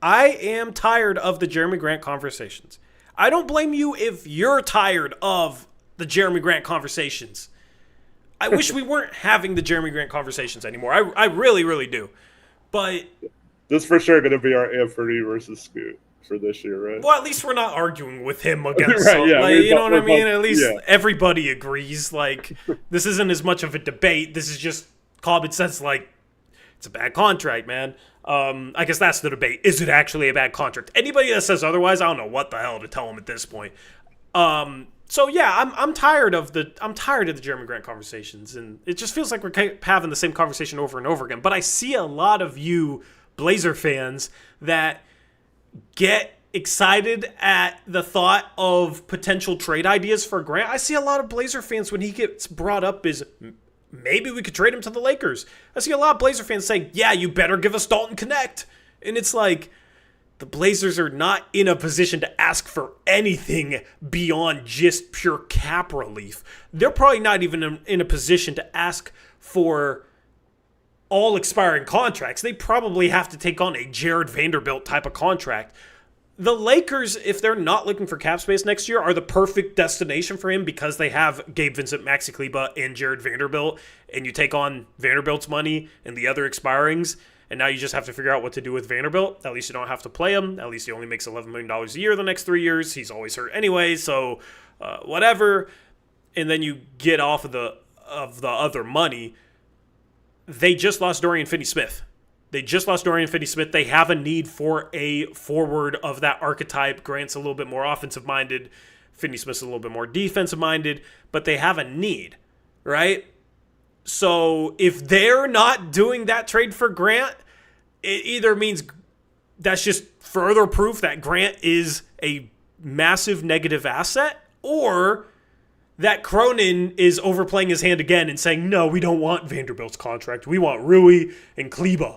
I am tired of the Jeremy Grant conversations. I don't blame you if you're tired of the Jeremy Grant conversations. I wish we weren't having the Jeremy Grant conversations anymore. I really, really do. But this is for sure going to be our Anthony versus Scoot for this year, right? Well, at least we're not arguing with him against right, yeah, like, you know what I mean? At least everybody agrees. Like, this isn't as much of a debate. This is just common sense. Like, it's a bad contract, man. I guess that's the debate. Is it actually a bad contract? Anybody that says otherwise, I don't know what the hell to tell them at this point. So yeah, I'm tired of the Jeremy Grant conversations, and it just feels like we're having the same conversation over and over again. But I see a lot of you Blazer fans that get excited at the thought of potential trade ideas for Grant. I see a lot of Blazer fans when he gets brought up is maybe we could trade him to the Lakers. I see a lot of Blazer fans saying, yeah, you better give us Dalton Connect. And it's like, the Blazers are not in a position to ask for anything beyond just pure cap relief. They're probably not even in a position to ask for all expiring contracts. They probably have to take on a Jared Vanderbilt type of contract. The Lakers, if they're not looking for cap space next year, are the perfect destination for him because they have Gabe Vincent, Maxi Kleber, and Jared Vanderbilt, and you take on Vanderbilt's money and the other expirings, and now you just have to figure out what to do with Vanderbilt. At least you don't have to play him. At least he only makes $11 million a year the next 3 years. He's always hurt anyway, so whatever. And then you get off of the other money. They just lost Dorian Finney-Smith. They have a need for a forward of that archetype. Grant's a little bit more offensive-minded. Finney-Smith's a little bit more defensive-minded. But they have a need, right? So if they're not doing that trade for Grant, it either means that's just further proof that Grant is a massive negative asset, or that Cronin is overplaying his hand again and saying, no, we don't want Vanderbilt's contract. We want Rui and Kleber.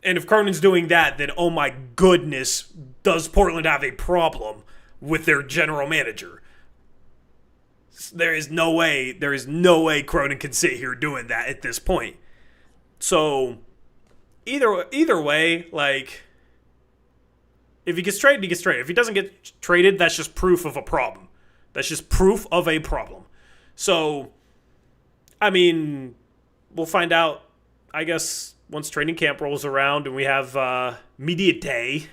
And if Cronin's doing that, then oh my goodness, does Portland have a problem with their general manager? There is no way Cronin can sit here doing that at this point. So either way, like, if he gets traded, he gets traded. If he doesn't get traded, that's just proof of a problem. So, I mean, we'll find out, I guess, training camp rolls around and we have media day,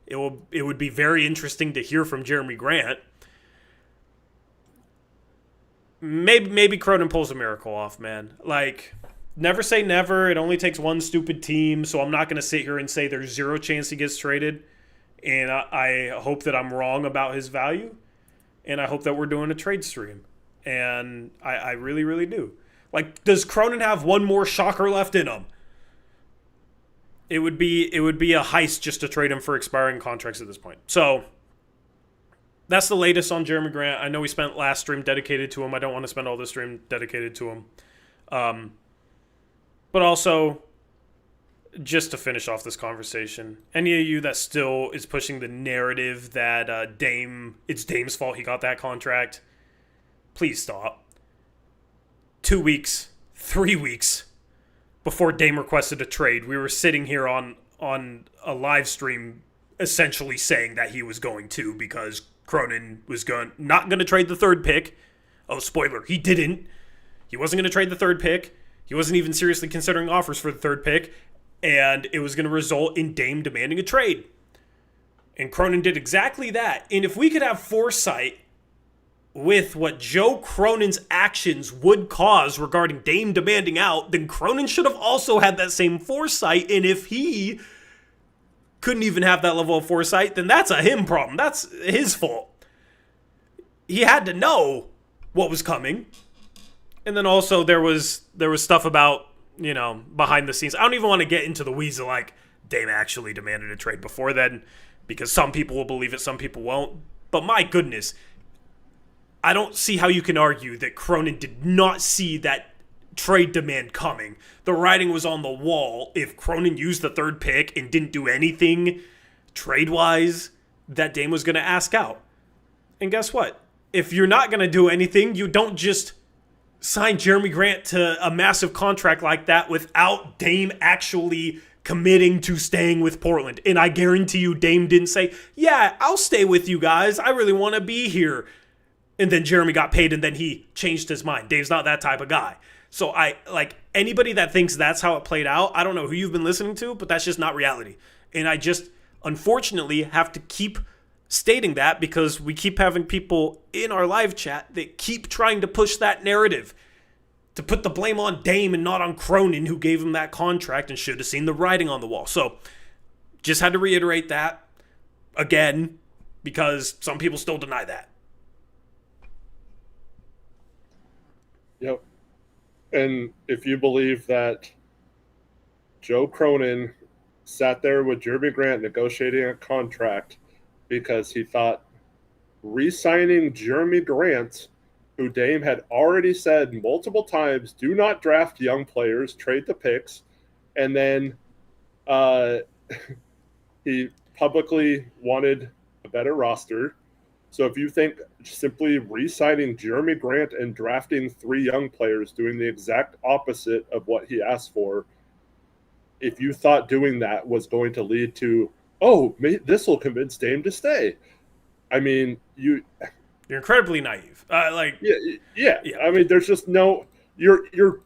it would be very interesting to hear from Jeremy Grant. Maybe Cronin pulls a miracle off, man. Like, never say never. It only takes one stupid team, so I'm not going to sit here and say there's zero chance he gets traded. And I hope that I'm wrong about his value. And I hope that we're doing a trade stream. And I really, really do. Like, does Cronin have one more shocker left in him? It would be a heist just to trade him for expiring contracts at this point. So that's the latest on Jeremy Grant. I know we spent last stream dedicated to him. I don't want to spend all this stream dedicated to him. But also, just to finish off this conversation, any of you that still is pushing the narrative that it's Dame's fault he got that contract, please stop. 2 weeks, 3 weeks before Dame requested a trade, we were sitting here on a live stream essentially saying that he was going to, because Cronin was not going to trade the third pick. Oh, spoiler, he didn't. He wasn't going to trade the third pick. He wasn't even seriously considering offers for the third pick. And it was going to result in Dame demanding a trade. And Cronin did exactly that. And if we could have foresight with what Joe Cronin's actions would cause regarding Dame demanding out, then Cronin should have also had that same foresight. And if he couldn't even have that level of foresight, then that's a him problem. That's his fault. He had to know what was coming. And then also there was stuff about, behind the scenes. I don't even want to get into the weeds of like Dame actually demanded a trade before then, because some people will believe it, some people won't. But my goodness, I don't see how you can argue that Cronin did not see that trade demand coming. The writing was on the wall. If Cronin used the third pick and didn't do anything trade-wise, that Dame was going to ask out. And guess what? If you're not going to do anything, you don't just sign Jeremy Grant to a massive contract like that without Dame actually committing to staying with Portland. And I guarantee you Dame didn't say, yeah, I'll stay with you guys. I really want to be here. And then Jeremy got paid and then he changed his mind. Dame's not that type of guy. So anybody that thinks that's how it played out, I don't know who you've been listening to, but that's just not reality. And I just, unfortunately, have to keep stating that because we keep having people in our live chat that keep trying to push that narrative to put the blame on Dame and not on Cronin, who gave him that contract and should have seen the writing on the wall. So just had to reiterate that again because some people still deny that. Yep. And if you believe that Joe Cronin sat there with Jeremy Grant negotiating a contract because he thought re-signing Jeremy Grant, who Dame had already said multiple times, do not draft young players, trade the picks, and then he publicly wanted a better roster. So if you think simply re-signing Jeremy Grant and drafting 3 young players, doing the exact opposite of what he asked for, if you thought doing that was going to lead to, this will convince Dame to stay. I mean, you're incredibly naive. Yeah. I mean, there's just no. You're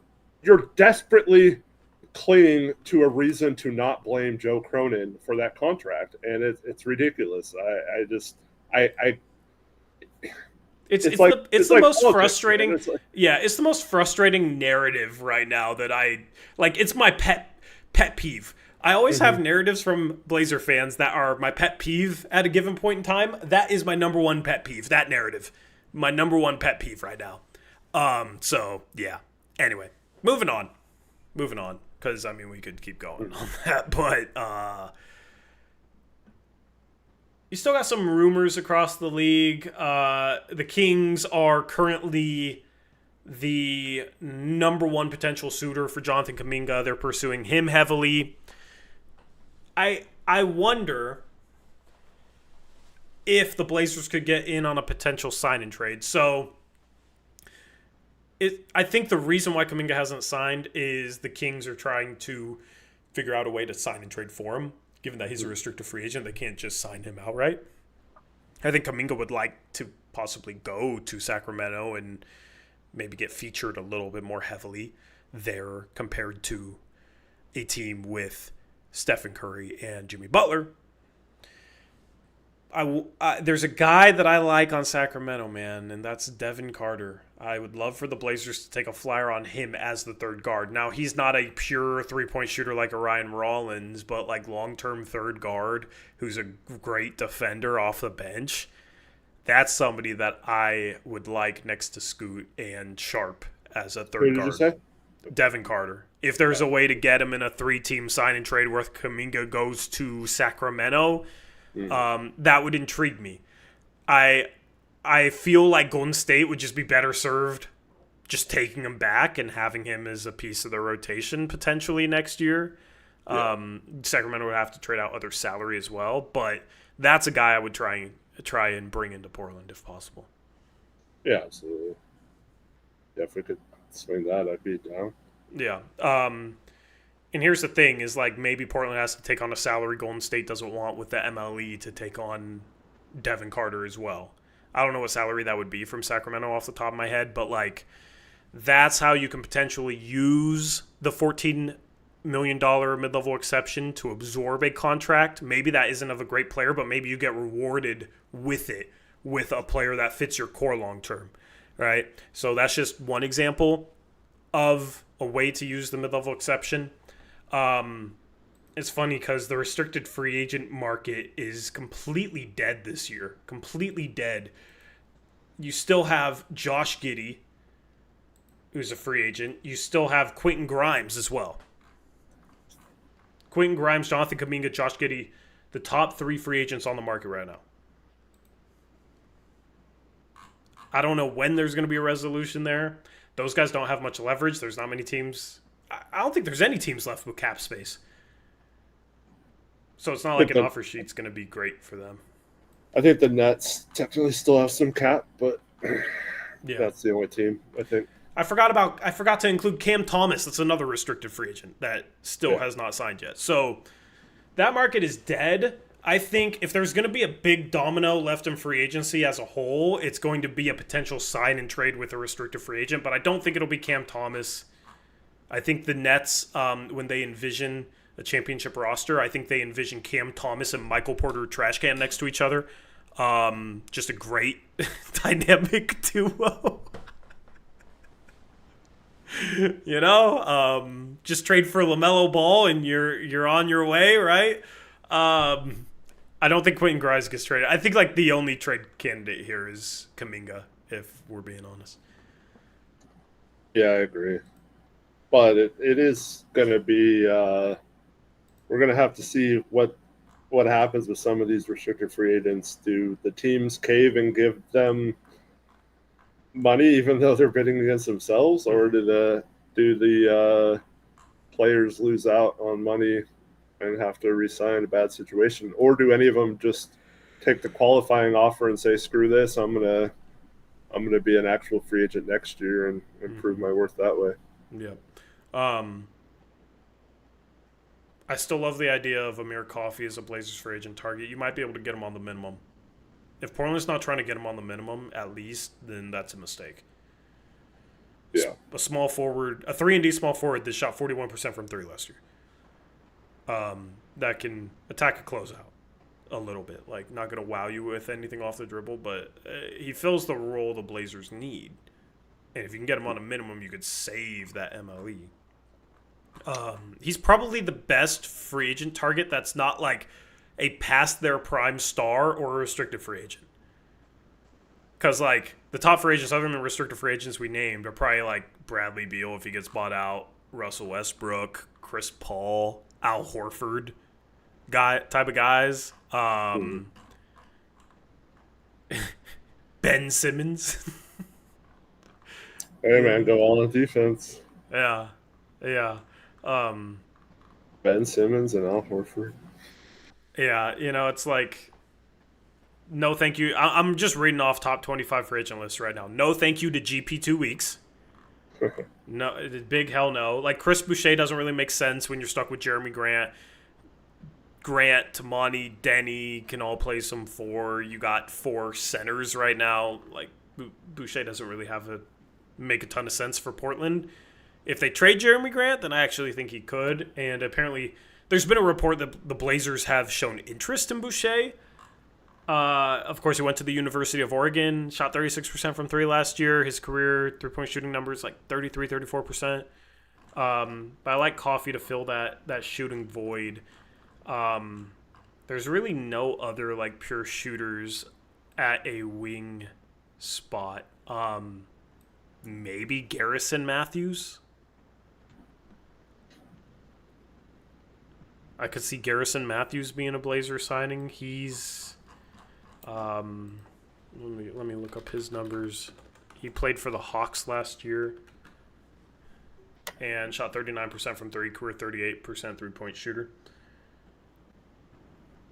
desperately clinging to a reason to not blame Joe Cronin for that contract, and it's ridiculous. It's the most frustrating. It's the most frustrating narrative right now that I like. It's my pet peeve. I always have narratives from Blazer fans that are my pet peeve at a given point in time. That is my number one pet peeve. That narrative, my number one pet peeve right now. So yeah. Anyway, moving on, because I mean we could keep going on that, but you still got some rumors across the league. The Kings are currently the number one potential suitor for Jonathan Kuminga. They're pursuing him heavily. I wonder if the Blazers could get in on a potential sign and trade. So I think the reason why Kuminga hasn't signed is the Kings are trying to figure out a way to sign and trade for him. Given that he's a restricted free agent, they can't just sign him outright. I think Kuminga would like to possibly go to Sacramento and maybe get featured a little bit more heavily there compared to a team with Stephen Curry and Jimmy Butler. There's a guy that I like on Sacramento, man, and that's Devin Carter. I would love for the Blazers to take a flyer on him as the third guard. Now, he's not a pure three-point shooter like a Ryan Rollins, but like long-term third guard who's a great defender off the bench. That's somebody that I would like next to Scoot and Sharp as a third guard. Who did you say? Devin Carter. If there's a way to get him in a 3-team sign and trade where Kuminga goes to Sacramento, that would intrigue me. I feel like Golden State would just be better served just taking him back and having him as a piece of their rotation potentially next year. Yeah. Sacramento would have to trade out other salary as well, but that's a guy I would try and bring into Portland if possible. Yeah, absolutely. Yeah, if we could swing that, I'd be down. Yeah. And here's the thing is like maybe Portland has to take on a salary Golden State doesn't want with the MLE to take on Devin Carter as well. I don't know what salary that would be from Sacramento off the top of my head, but like that's how you can potentially use the $14 million mid-level exception to absorb a contract. Maybe that isn't of a great player, but maybe you get rewarded with it with a player that fits your core long-term, right? So that's just one example of a way to use the mid-level exception. It's funny because the restricted free agent market is completely dead this year. Completely dead. You still have Josh Giddey, who's a free agent. You still have Quentin Grimes as well. Quentin Grimes, Jonathan Kuminga, Josh Giddey, the top 3 free agents on the market right now. I don't know when there's going to be a resolution there. Those guys don't have much leverage. There's not many teams. I don't think there's any teams left with cap space. So it's not like an offer sheet's going to be great for them. I think the Nets technically still have some cap, but yeah, that's the only team, I think. I forgot to include Cam Thomas. That's another restricted free agent that still has not signed yet. So that market is dead. I think if there's going to be a big domino left in free agency as a whole, it's going to be a potential sign and trade with a restricted free agent. But I don't think it'll be Cam Thomas. I think the Nets, when they envision a championship roster, I think they envision Cam Thomas and Michael Porter trash can next to each other. Just a great dynamic duo. You know, just trade for LaMelo Ball and you're on your way, right? I don't think Quentin Grimes gets traded. I think like the only trade candidate here is Kuminga, if we're being honest. Yeah, I agree. But it is going to be we're going to have to see what happens with some of these restricted free agents. Do the teams cave and give them money even though they're bidding against themselves, or do the players lose out on money and have to re-sign a bad situation? Or do any of them just take the qualifying offer and say, screw this, I'm gonna be an actual free agent next year and prove my worth that way? Yeah. I still love the idea of Amir Coffey as a Blazers free agent target. You might be able to get him on the minimum. If Portland's not trying to get him on the minimum, at least, then that's a mistake. Yeah. A small forward, a 3-and-D small forward that shot 41% from 3 last year. That can attack a closeout a little bit. Like, not going to wow you with anything off the dribble, but he fills the role the Blazers need. And if you can get him on a minimum, you could save that MLE. He's probably the best free agent target that's not like a past their prime star or a restricted free agent. Because, like, the top free agents, other than the restricted free agents we named, are probably like Bradley Beal if he gets bought out, Russell Westbrook, Chris Paul, Al Horford type of guys. Ben Simmons. Hey, man, go all on defense. Yeah. Ben Simmons and Al Horford. Yeah, you know, it's like, no thank you. I'm just reading off top 25 free agent lists right now. No thank you to GP 2 weeks. No, big hell no. Like, Chris Boucher doesn't really make sense when you're stuck with Jeremy Grant. Tamani, Denny can all play some 4. You got 4 centers right now. Like, Boucher doesn't really make a ton of sense for Portland. If they trade Jeremy Grant, then I actually think he could. And apparently, there's been a report that the Blazers have shown interest in Boucher. Of course, he went to the University of Oregon, shot 36% from three last year. His career three-point shooting numbers like 33, 34%. But I like Coffey to fill that shooting void. There's really no other like pure shooters at a wing spot. Maybe Garrison Matthews. I could see Garrison Matthews being a Blazer signing. He's let me look up his numbers. He played for the Hawks last year and shot 39% from three, career 38% three-point shooter.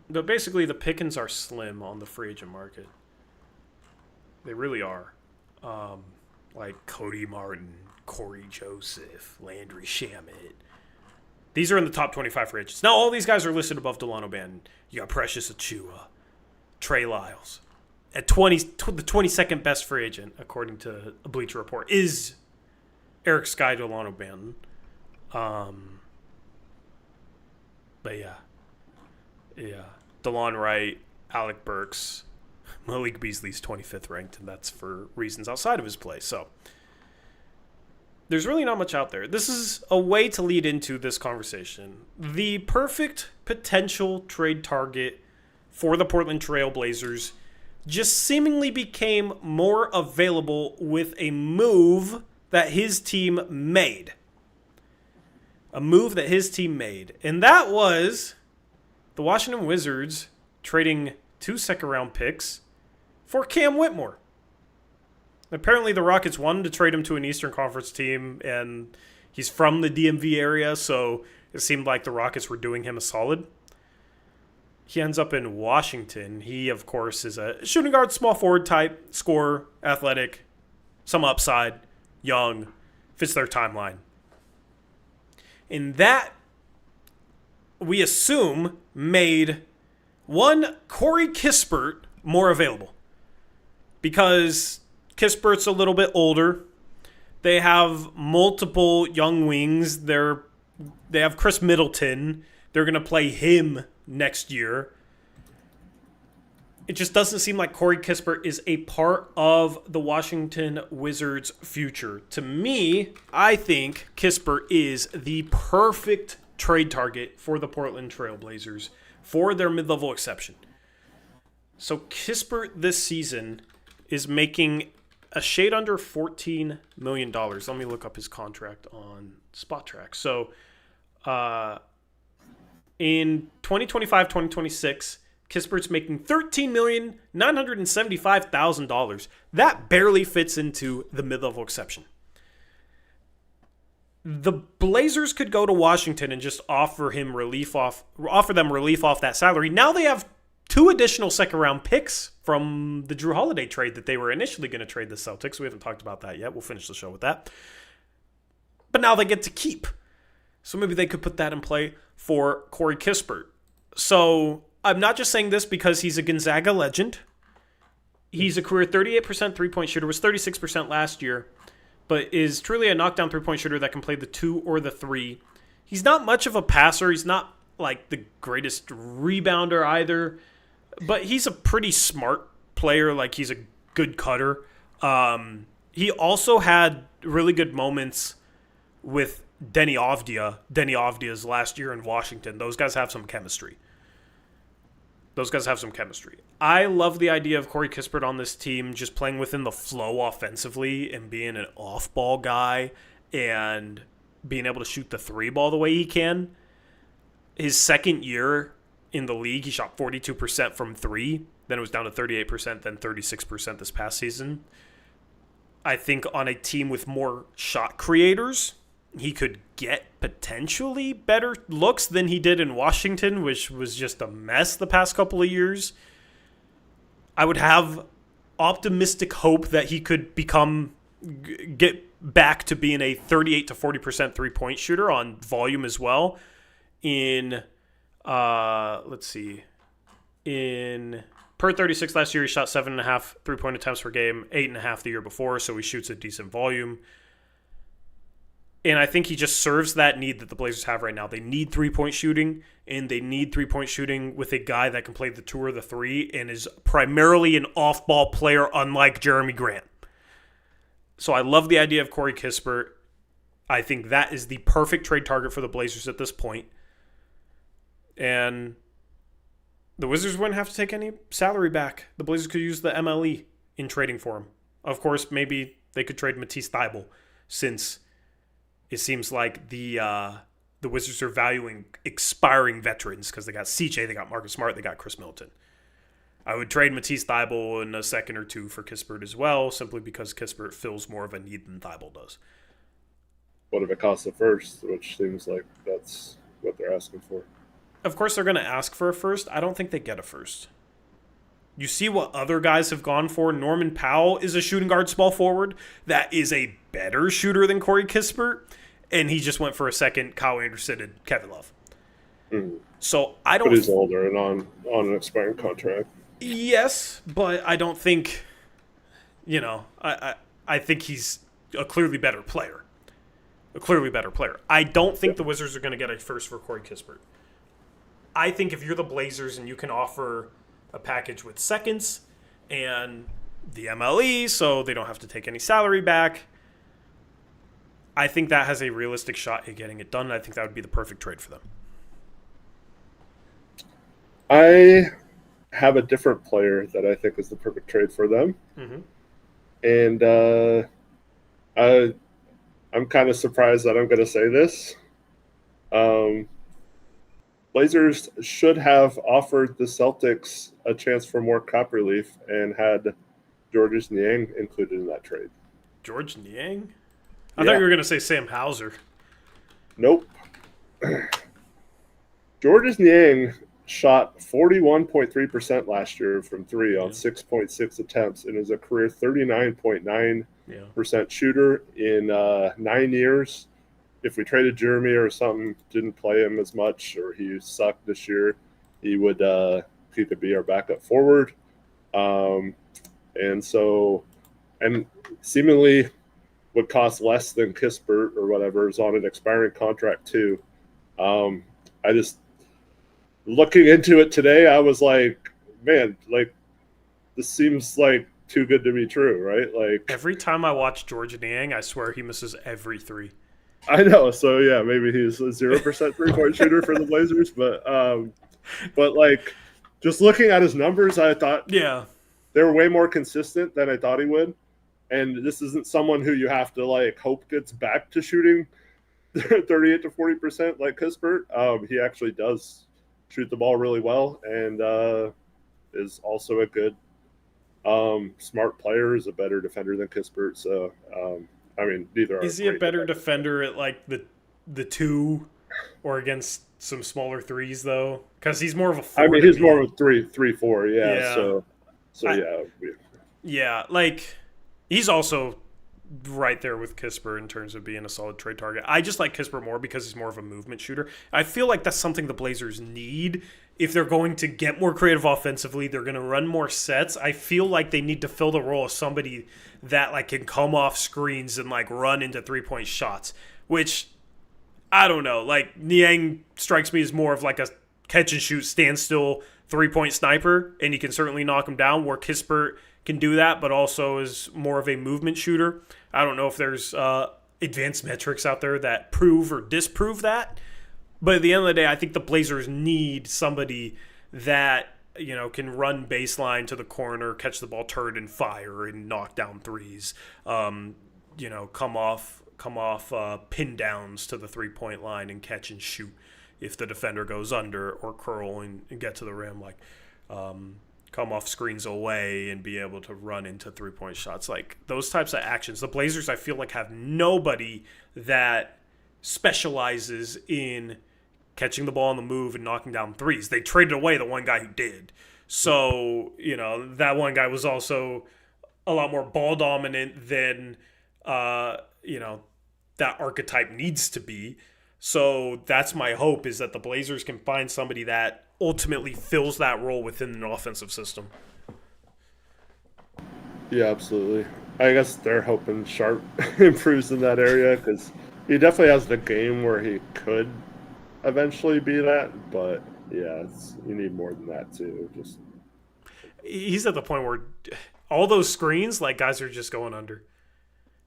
But basically, the pickings are slim on the free agent market. They really are. Like Cody Martin, Corey Joseph, Landry Shamet. These are in the top 25 free agents. Now, all these guys are listed above Delano Banton. You got Precious Achiuwa, Trey Lyles. At the 22nd best free agent, according to a Bleacher Report, is Eric Sky Delano Banton. But yeah. DeLon Wright, Alec Burks, Malik Beasley's 25th ranked, and that's for reasons outside of his play. So there's really not much out there. This is a way to lead into this conversation. The perfect potential trade target for the Portland Trail Blazers just seemingly became more available with a move that his team made. And that was the Washington Wizards trading 2 second-round picks for Cam Whitmore. Apparently, the Rockets wanted to trade him to an Eastern Conference team, and he's from the DMV area, so it seemed like the Rockets were doing him a solid. He ends up in Washington. He, of course, is a shooting guard, small forward type, scorer, athletic, some upside, young, fits their timeline. And that, we assume, made one Corey Kispert more available. Because Kispert's a little bit older. They have multiple young wings. They have Chris Middleton. They're going to play him next year. It just doesn't seem like Corey Kispert is a part of the Washington Wizards' future. To me, I think Kispert is the perfect trade target for the Portland Trail Blazers for their mid-level exception. So Kispert this season is making a shade under $14 million. Let me look up his contract on SpotTrack. So in 2025-2026, Kispert's making $13,975,000. That barely fits into the mid-level exception. The Blazers could go to Washington and just offer them relief off that salary. Now they have 2 additional second-round picks from the Drew Holiday trade that they were initially going to trade the Celtics. We haven't talked about that yet. We'll finish the show with that. But now they get to keep. So maybe they could put that in play for Corey Kispert. So I'm not just saying this because he's a Gonzaga legend. He's a career 38% three-point shooter, was 36% last year, but is truly a knockdown three-point shooter that can play the 2 or the 3. He's not much of a passer. He's not like the greatest rebounder either, but he's a pretty smart player. Like, he's a good cutter. He also had really good moments with Denny Avdia's last year in Washington. Those guys have some chemistry. I love the idea of Corey Kispert on this team, just playing within the flow offensively and being an off-ball guy and being able to shoot the 3 ball the way he can. His second year in the league, he shot 42% from 3. Then it was down to 38%, then 36% this past season. I think on a team with more shot creators, he could get potentially better looks than he did in Washington, which was just a mess the past couple of years. I would have optimistic hope that he could get back to being a 38 to 40% three-point shooter on volume as well. Per 36 last year, he shot 7.5 three-point attempts per game, 8.5 the year before, so he shoots a decent volume. And I think he just serves that need that the Blazers have right now. They need three-point shooting, and they need three-point shooting with a guy that can play the two or the three and is primarily an off-ball player, unlike Jeremy Grant. So I love the idea of Corey Kispert. I think that is the perfect trade target for the Blazers at this point. And the Wizards wouldn't have to take any salary back. The Blazers could use the MLE in trading for him. Of course, maybe they could trade Matisse Thybulle, since it seems like the Wizards are valuing expiring veterans because they got CJ, they got Marcus Smart, they got Chris Middleton. I would trade Matisse Thybulle in a second or two for Kispert as well, simply because Kispert fills more of a need than Thybulle does. What if it costs a first, which seems like that's what they're asking for? Of course, they're going to ask for a first. I don't think they get a first. You see what other guys have gone for. Norman Powell is a shooting guard small forward that is a better shooter than Corey Kispert, and he just went for a second, Kyle Anderson and Kevin Love. Mm. So I don't. But he's older and on an expiring contract. Yes, but I don't think. I think he's a clearly better player. I don't think the Wizards are going to get a first for Corey Kispert. I think if you're the Blazers and you can offer a package with seconds and the MLE so they don't have to take any salary back, I think that has a realistic shot at getting it done, and I think that would be the perfect trade for them. I have a different player that I think is the perfect trade for them. Mm-hmm. And I'm kind of surprised that I'm going to say this. Blazers should have offered the Celtics a chance for more cap relief and had Georges Niang included in that trade. Georges Niang? I thought you were going to say Sam Hauser. Nope. Georges Niang shot 41.3% last year from three on 6.6 attempts and is a career 39.9% shooter in 9 years. If we traded Jeremy or something, didn't play him as much, or he sucked this year, he could be our backup forward. And seemingly would cost less than Kispert or whatever is on an expiring contract too. I just, looking into it today, I was like, man, like this seems like too good to be true, right? Like every time I watch Georges Niang, I swear he misses every three. I know, so yeah, maybe he's a 0% three-point shooter for the Blazers, but like just looking at his numbers, I thought they were way more consistent than I thought he would. And this isn't someone who you have to like hope gets back to shooting 38 to 40% like Kispert. He actually does shoot the ball really well and is also a good smart player, is a better defender than Kispert. So I mean, neither are. Is he a better defender at like the two or against some smaller threes though? Because he's more of a four. I mean, he's more of a 3-4. Yeah. Yeah, like he's also right there with Kispert in terms of being a solid trade target. I just like Kispert more because he's more of a movement shooter. I feel like that's something the Blazers need. If they're going to get more creative offensively, they're going to run more sets. I feel like they need to fill the role of somebody that like can come off screens and like run into 3-point shots, which I don't know. Like Niang strikes me as more of like a catch and shoot, stand still 3-point sniper, and you can certainly knock him down, where Kispert can do that, but also is more of a movement shooter. I don't know if there's advanced metrics out there that prove or disprove that. But at the end of the day, I think the Blazers need somebody that, you know, can run baseline to the corner, catch the ball, turn and fire, and knock down threes. Come off pin downs to the 3-point line and catch and shoot if the defender goes under, or curl and get to the rim. Like, come off screens away and be able to run into 3-point shots. Like those types of actions. The Blazers, I feel like, have nobody that specializes in catching the ball on the move and knocking down threes. They traded away the one guy who did. So, that one guy was also a lot more ball dominant than, that archetype needs to be. So that's my hope, is that the Blazers can find somebody that ultimately fills that role within an offensive system. Yeah, absolutely. I guess they're hoping Sharp improves in that area because he definitely has the game where he could eventually be that, but yeah, you need more than that too. Just He's at the point where all those screens, like guys are just going under.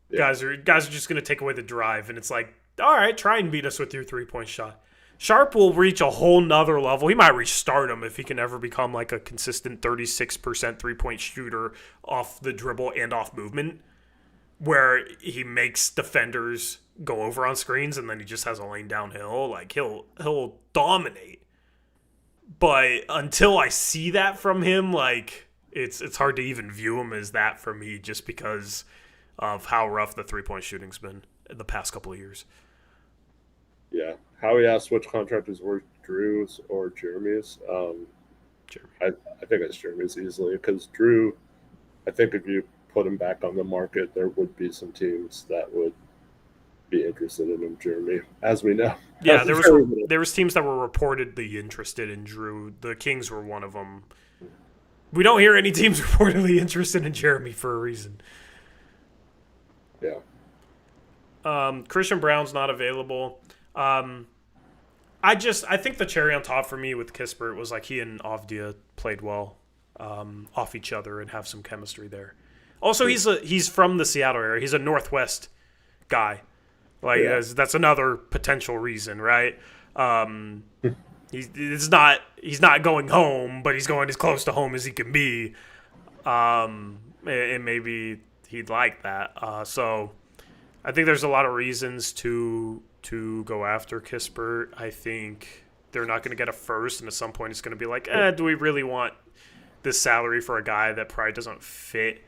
yeah, Guys are just going to take away the drive, and it's like, all right, try and beat us with your 3-point shot. Sharp will reach a whole nother level. He might reach stardom if he can ever become like a consistent 36% 3-point shooter off the dribble and off movement, where he makes defenders go over on screens and then he just has a lane downhill. Like he'll dominate. But until I see that from him, like it's hard to even view him as that for me, just because of how rough the 3-point shooting's been in the past couple of years. yeah. Howie asked which contract is worth Drew's or Jeremy's. Jeremy. I think it's Jeremy's easily because Drew. I think if you put him back on the market, there would be some teams that would be interested in him. Jeremy, as we know. Yeah, there was teams that were reportedly interested in Drew. The Kings were one of them. We don't hear any teams reportedly interested in Jeremy for a reason. Yeah. Christian Brown's not available. I think the cherry on top for me with Kispert was like he and Avdia played well off each other and have some chemistry there. Also, he's from the Seattle area. He's a Northwest guy. Like that's another potential reason, right? He's not going home, but he's going as close to home as he can be. And maybe he'd like that. So I think there's a lot of reasons to go after Kispert. I think they're not going to get a first, and at some point it's going to be like, do we really want this salary for a guy that probably doesn't fit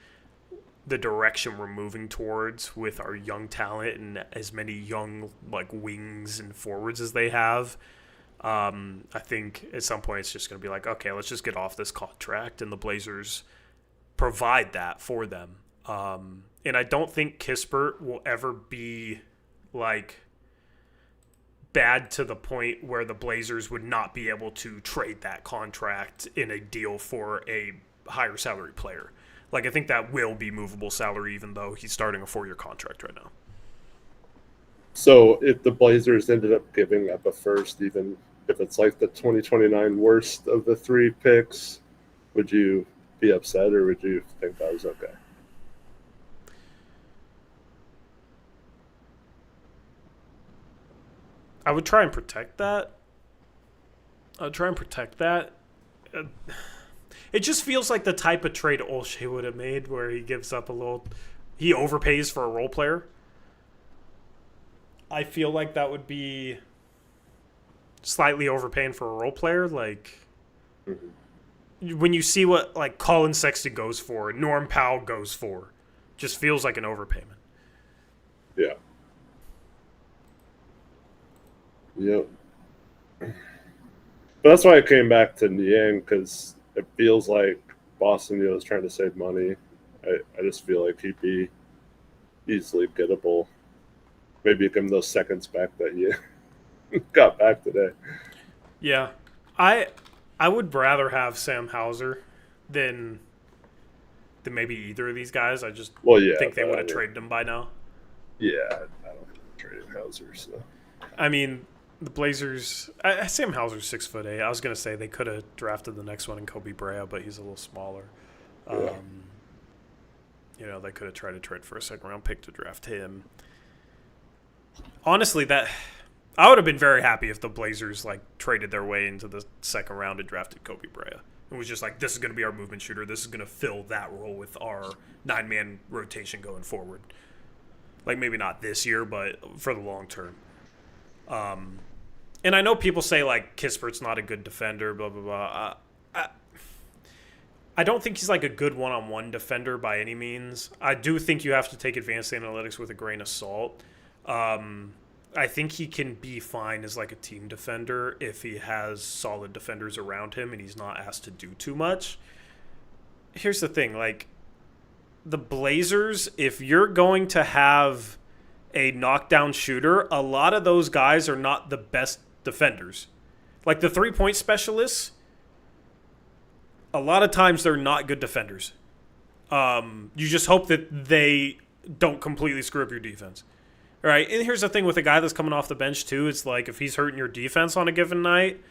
the direction we're moving towards with our young talent and as many young like wings and forwards as they have? I think at some point it's just going to be like, okay, let's just get off this contract, and the Blazers provide that for them. And I don't think Kispert will ever be like bad to the point where the Blazers would not be able to trade that contract in a deal for a higher salary player. Like, I think that will be movable salary, even though he's starting a 4-year contract right now. So if the Blazers ended up giving up a first, even if it's like the 2029 worst of the 3 picks, would you be upset, or would you think that was okay? I would try and protect that. It just feels like the type of trade Olshey would have made, where he gives up a little, he overpays for a role player. I feel like that would be slightly overpaying for a role player. Like, when you see what like Colin Sexton goes for, Norm Powell goes for, just feels like an overpayment. Yeah. Yep. But that's why I came back to Niang, because it feels like Boston is trying to save money. I just feel like he'd be easily gettable. Maybe give him those seconds back that you got back today. Yeah. I would rather have Sam Hauser than maybe either of these guys. I just think they would have traded him by now. Yeah, I don't think they traded Hauser. So I mean, the Blazers, Sam Hauser's 6'8". I was going to say they could have drafted the next one in Kobe Brea, but he's a little smaller. Yeah. They could have tried to trade for a second-round pick to draft him. Honestly, that I would have been very happy if the Blazers like traded their way into the second round and drafted Kobe Brea. It was just like, this is going to be our movement shooter. This is going to fill that role with our 9-man rotation going forward. Like, maybe not this year, but for the long term. And I know people say, like, Kispert's not a good defender, blah, blah, blah. I don't think he's, like, a good one-on-one defender by any means. I do think you have to take advanced analytics with a grain of salt. I think he can be fine as, like, a team defender if he has solid defenders around him and he's not asked to do too much. Here's the thing, like, the Blazers, if you're going to have a knockdown shooter, a lot of those guys are not the best defenders. Like the 3-point specialists, a lot of times they're not good defenders. You just hope that they don't completely screw up your defense. right? And here's the thing with a guy that's coming off the bench too. It's like if he's hurting your defense on a given night,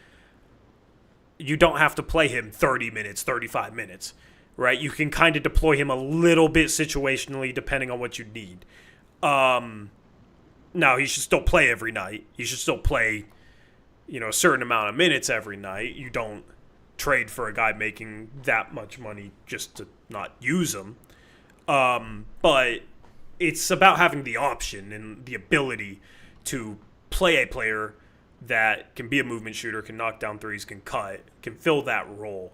you don't have to play him 30 minutes, 35 minutes, right? You can kind of deploy him a little bit situationally depending on what you need. Now, he should still play every night. He should still play, a certain amount of minutes every night. You don't trade for a guy making that much money just to not use him. But it's about having the option and the ability to play a player that can be a movement shooter, can knock down threes, can cut, can fill that role.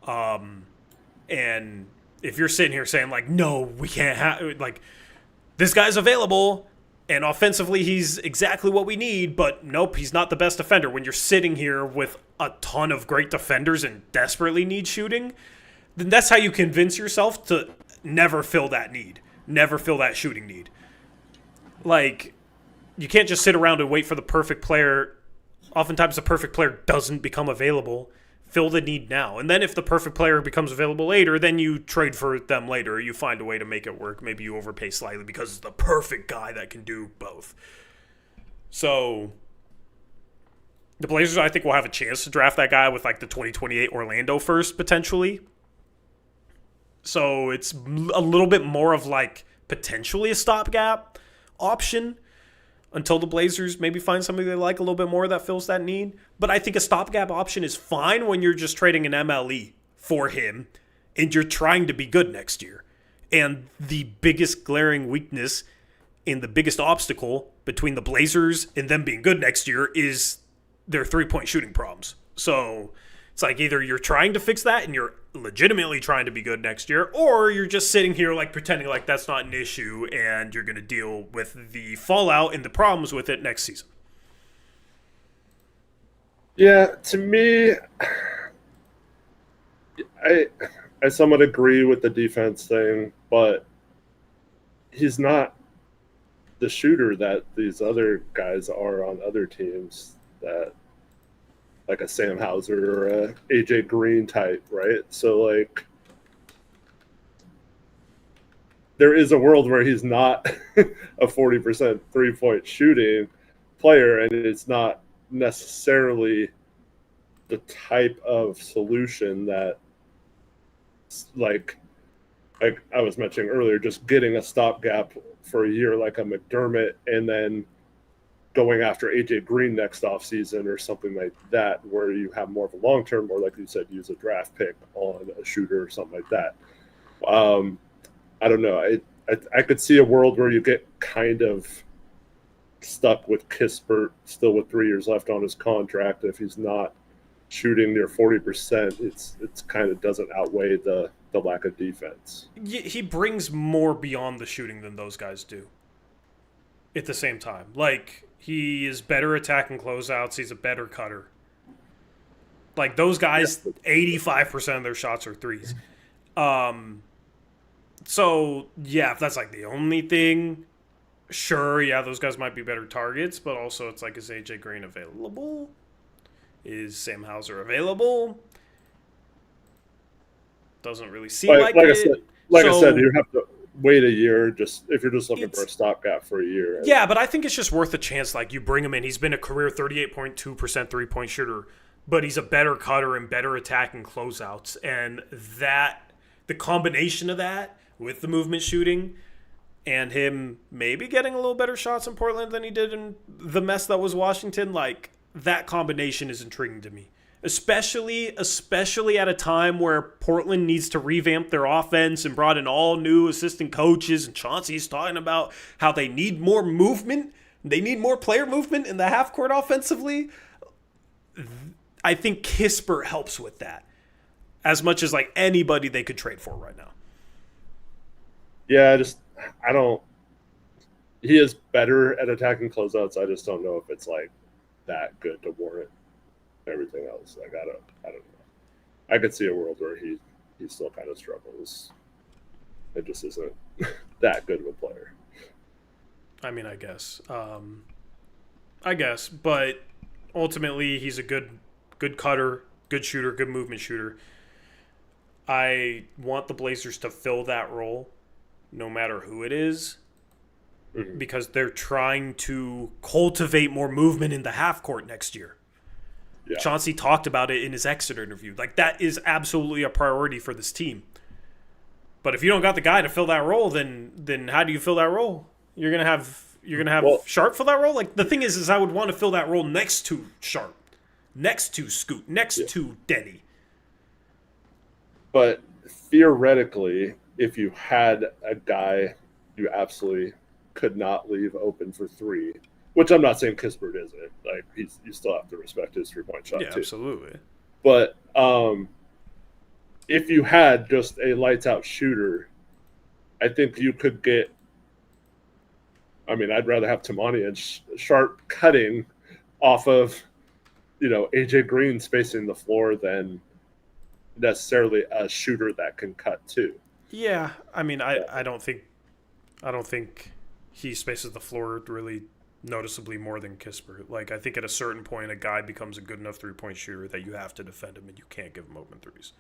And if you're sitting here saying, like, no, we can't have, like, this guy's available, and offensively he's exactly what we need, but nope, he's not the best defender. When you're sitting here with a ton of great defenders and desperately need shooting, then that's how you convince yourself to never fill that need, never fill that shooting need. Like, you can't just sit around and wait for the perfect player. Oftentimes the perfect player doesn't become available. Fill the need now. And then if the perfect player becomes available later, then you trade for them later. Or you find a way to make it work. Maybe you overpay slightly because it's the perfect guy that can do both. So the Blazers, I think, will have a chance to draft that guy with like the 2028 Orlando first, potentially. So it's a little bit more of like potentially a stopgap option until the Blazers maybe find somebody they like a little bit more that fills that need. But I think a stopgap option is fine when you're just trading an MLE for him and you're trying to be good next year. And the biggest glaring weakness and the biggest obstacle between the Blazers and them being good next year is their three-point shooting problems. So it's like either you're trying to fix that and you're legitimately trying to be good next year, or you're just sitting here like pretending like that's not an issue and you're going to deal with the fallout and the problems with it next season. Yeah, to me, I somewhat agree with the defense thing, but he's not the shooter that these other guys are on other teams, that like a Sam Hauser or a AJ Green type, right? So like there is a world where he's not a 40% three-point shooting player, and it's not necessarily the type of solution that, like I was mentioning earlier, just getting a stopgap for a year like a McDermott and then going after AJ Green next offseason or something like that, where you have more of a long term, or like you said, use a draft pick on a shooter or something like that. I don't know. I could see a world where you get kind of stuck with Kispert still with 3 years left on his contract. If he's not shooting near 40%, it's kind of doesn't outweigh the lack of defense. He brings more beyond the shooting than those guys do at the same time. Like, he is better attacking closeouts. He's a better cutter. Like, those guys, 85% of their shots are threes. So, yeah, if that's, like, the only thing, sure, yeah, those guys might be better targets, but also it's like, is AJ Green available? Is Sam Hauser available? Doesn't really seem like it. I said, you have to wait a year just if you're just looking for a stopgap for a year. Yeah, but I think it's just worth a chance. Like, you bring him in. He's been a career 38.2% three-point shooter, but he's a better cutter and better attacking closeouts. And the combination of that with the movement shooting and him maybe getting a little better shots in Portland than he did in the mess that was Washington, like, that combination is intriguing to me. Especially at a time where Portland needs to revamp their offense and brought in all new assistant coaches, and Chauncey's talking about how they need more movement. They need more player movement in the half court offensively. I think Kispert helps with that as much as like anybody they could trade for right now. Yeah, he is better at attacking closeouts. I just don't know if it's like that good to warrant everything else. Like, I don't know. I could see a world where he still kind of struggles. It just isn't that good of a player. I mean, I guess, but ultimately he's a good cutter, good shooter, good movement shooter. I want the Blazers to fill that role, no matter who it is. because they're trying to cultivate more movement in the half court next year. Yeah. Chauncey talked about it in his Exeter interview. Like, that is absolutely a priority for this team. But if you don't got the guy to fill that role, then how do you fill that role? You're gonna have Sharp fill that role. Like, the thing is I would want to fill that role next to Sharp, next to Scoot, next to Denny. But theoretically, if you had a guy you absolutely could not leave open for three, which I'm not saying Kispert isn't. Like, you still have to respect his 3-point shot too. Absolutely. But if you had just a lights out shooter, I think you could get. I mean, I'd rather have Tamani and Sharp cutting off of, AJ Green spacing the floor than necessarily a shooter that can cut too. Yeah, I mean, I don't think he spaces the floor really noticeably more than Kispert. Like, I think at a certain point, a guy becomes a good enough 3-point shooter that you have to defend him and you can't give him open threes.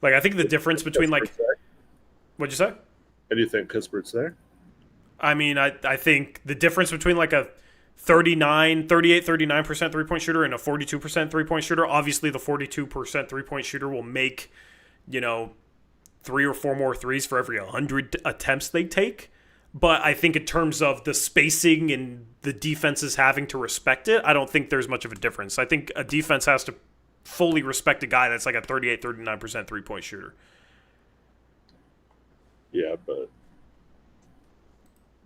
Like, I think the difference between, like, what'd you say? And you think Kispert's there? I mean, I think the difference between, like, a 39% three-point shooter and a 42% three-point shooter, obviously the 42% three-point shooter will make, 3 or 4 more threes for every 100 attempts they take. But I think in terms of the spacing and the defenses having to respect it, I don't think there's much of a difference. I think a defense has to fully respect a guy that's like a 39% three-point shooter. Yeah, but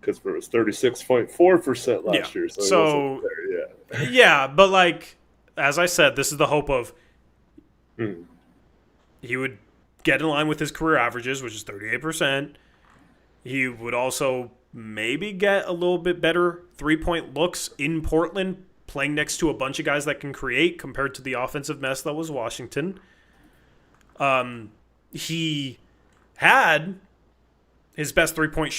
Kispert was 36.4% last year. So there, yeah. Yeah, but like, as I said, this is the hope of he would get in line with his career averages, which is 38%. He would also maybe get a little bit better 3-point looks in Portland, playing next to a bunch of guys that can create compared to the offensive mess that was Washington. He had his best 3-point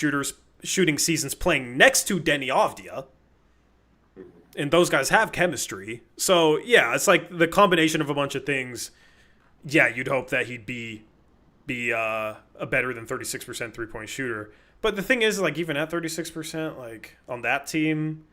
shooting seasons playing next to Denny Avdia, and those guys have chemistry. So, yeah, it's like the combination of a bunch of things. Yeah, you'd hope that he'd be a better than 36% 3-point shooter. But the thing is, like, even at 36%, like, on that team,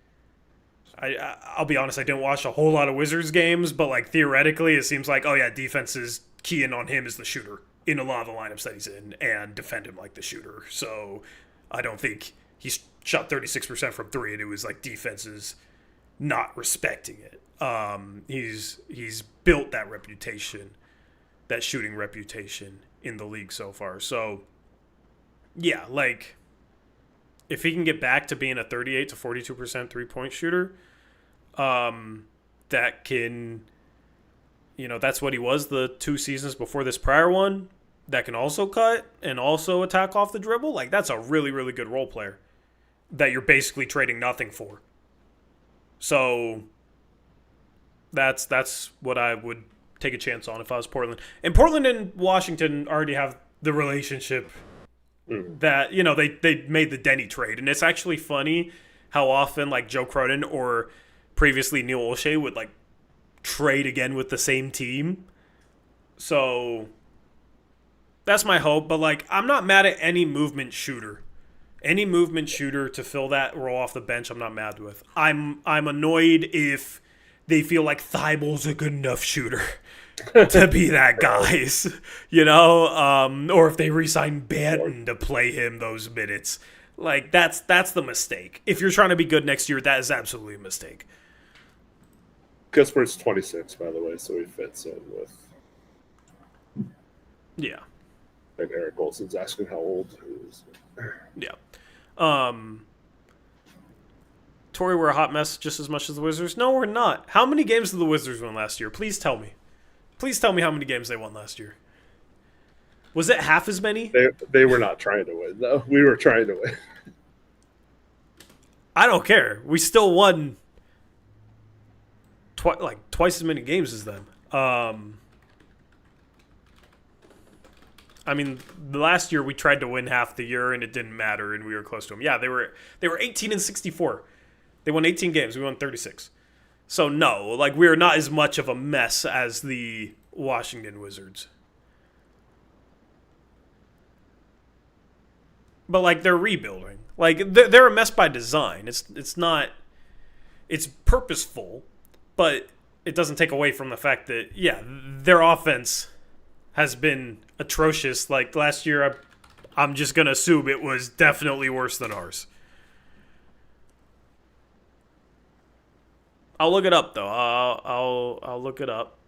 I'll be honest, I didn't watch a whole lot of Wizards games, but, like, theoretically, it seems like, oh, yeah, defense is keying on him as the shooter in a lot of the lineups that he's in and defend him like the shooter. So I don't think he shot 36% from 3 and it was, like, defenses not respecting it. He's built that reputation, that shooting reputation in the league so far. So, yeah, like, if he can get back to being a 38 to 42% three-point shooter, that can, that's what he was the 2 seasons before this prior one, that can also cut and also attack off the dribble, like, that's a really, really good role player that you're basically trading nothing for. So that's what I would take a chance on if I was Portland. And Portland and Washington already have the relationship that, they made the Denny trade. And it's actually funny how often, like, Joe Cronin or previously Neil Olshey would, like, trade again with the same team. So that's my hope. But, like, I'm not mad at any movement shooter. Any movement shooter to fill that role off the bench, I'm not mad with. I'm annoyed if they feel like Thibel's a good enough shooter to be that guys, or if they re-sign Banton to play him those minutes. Like, that's the mistake. If you're trying to be good next year, that is absolutely a mistake. Kispert's 26, by the way, so he fits in with. Yeah. And Eric Olson's asking how old he is. Yeah. Tory, we're a hot mess just as much as the Wizards. No, we're not. How many games did the Wizards win last year? Please tell me. Please tell me how many games they won last year. Was it half as many? They were not trying to win, though. We were trying to win. I don't care. We still won twice as many games as them. I mean, last year we tried to win half the year and it didn't matter, and we were close to them. Yeah, they were 18-64. They won 18 games. We won 36. So no, like, we're not as much of a mess as the Washington Wizards. But, like, they're rebuilding. Like they're a mess by design. It's not. It's purposeful, but it doesn't take away from the fact that their offense has been atrocious. Like last year, I'm just gonna assume it was definitely worse than ours. I'll look it up though. I'll look it up.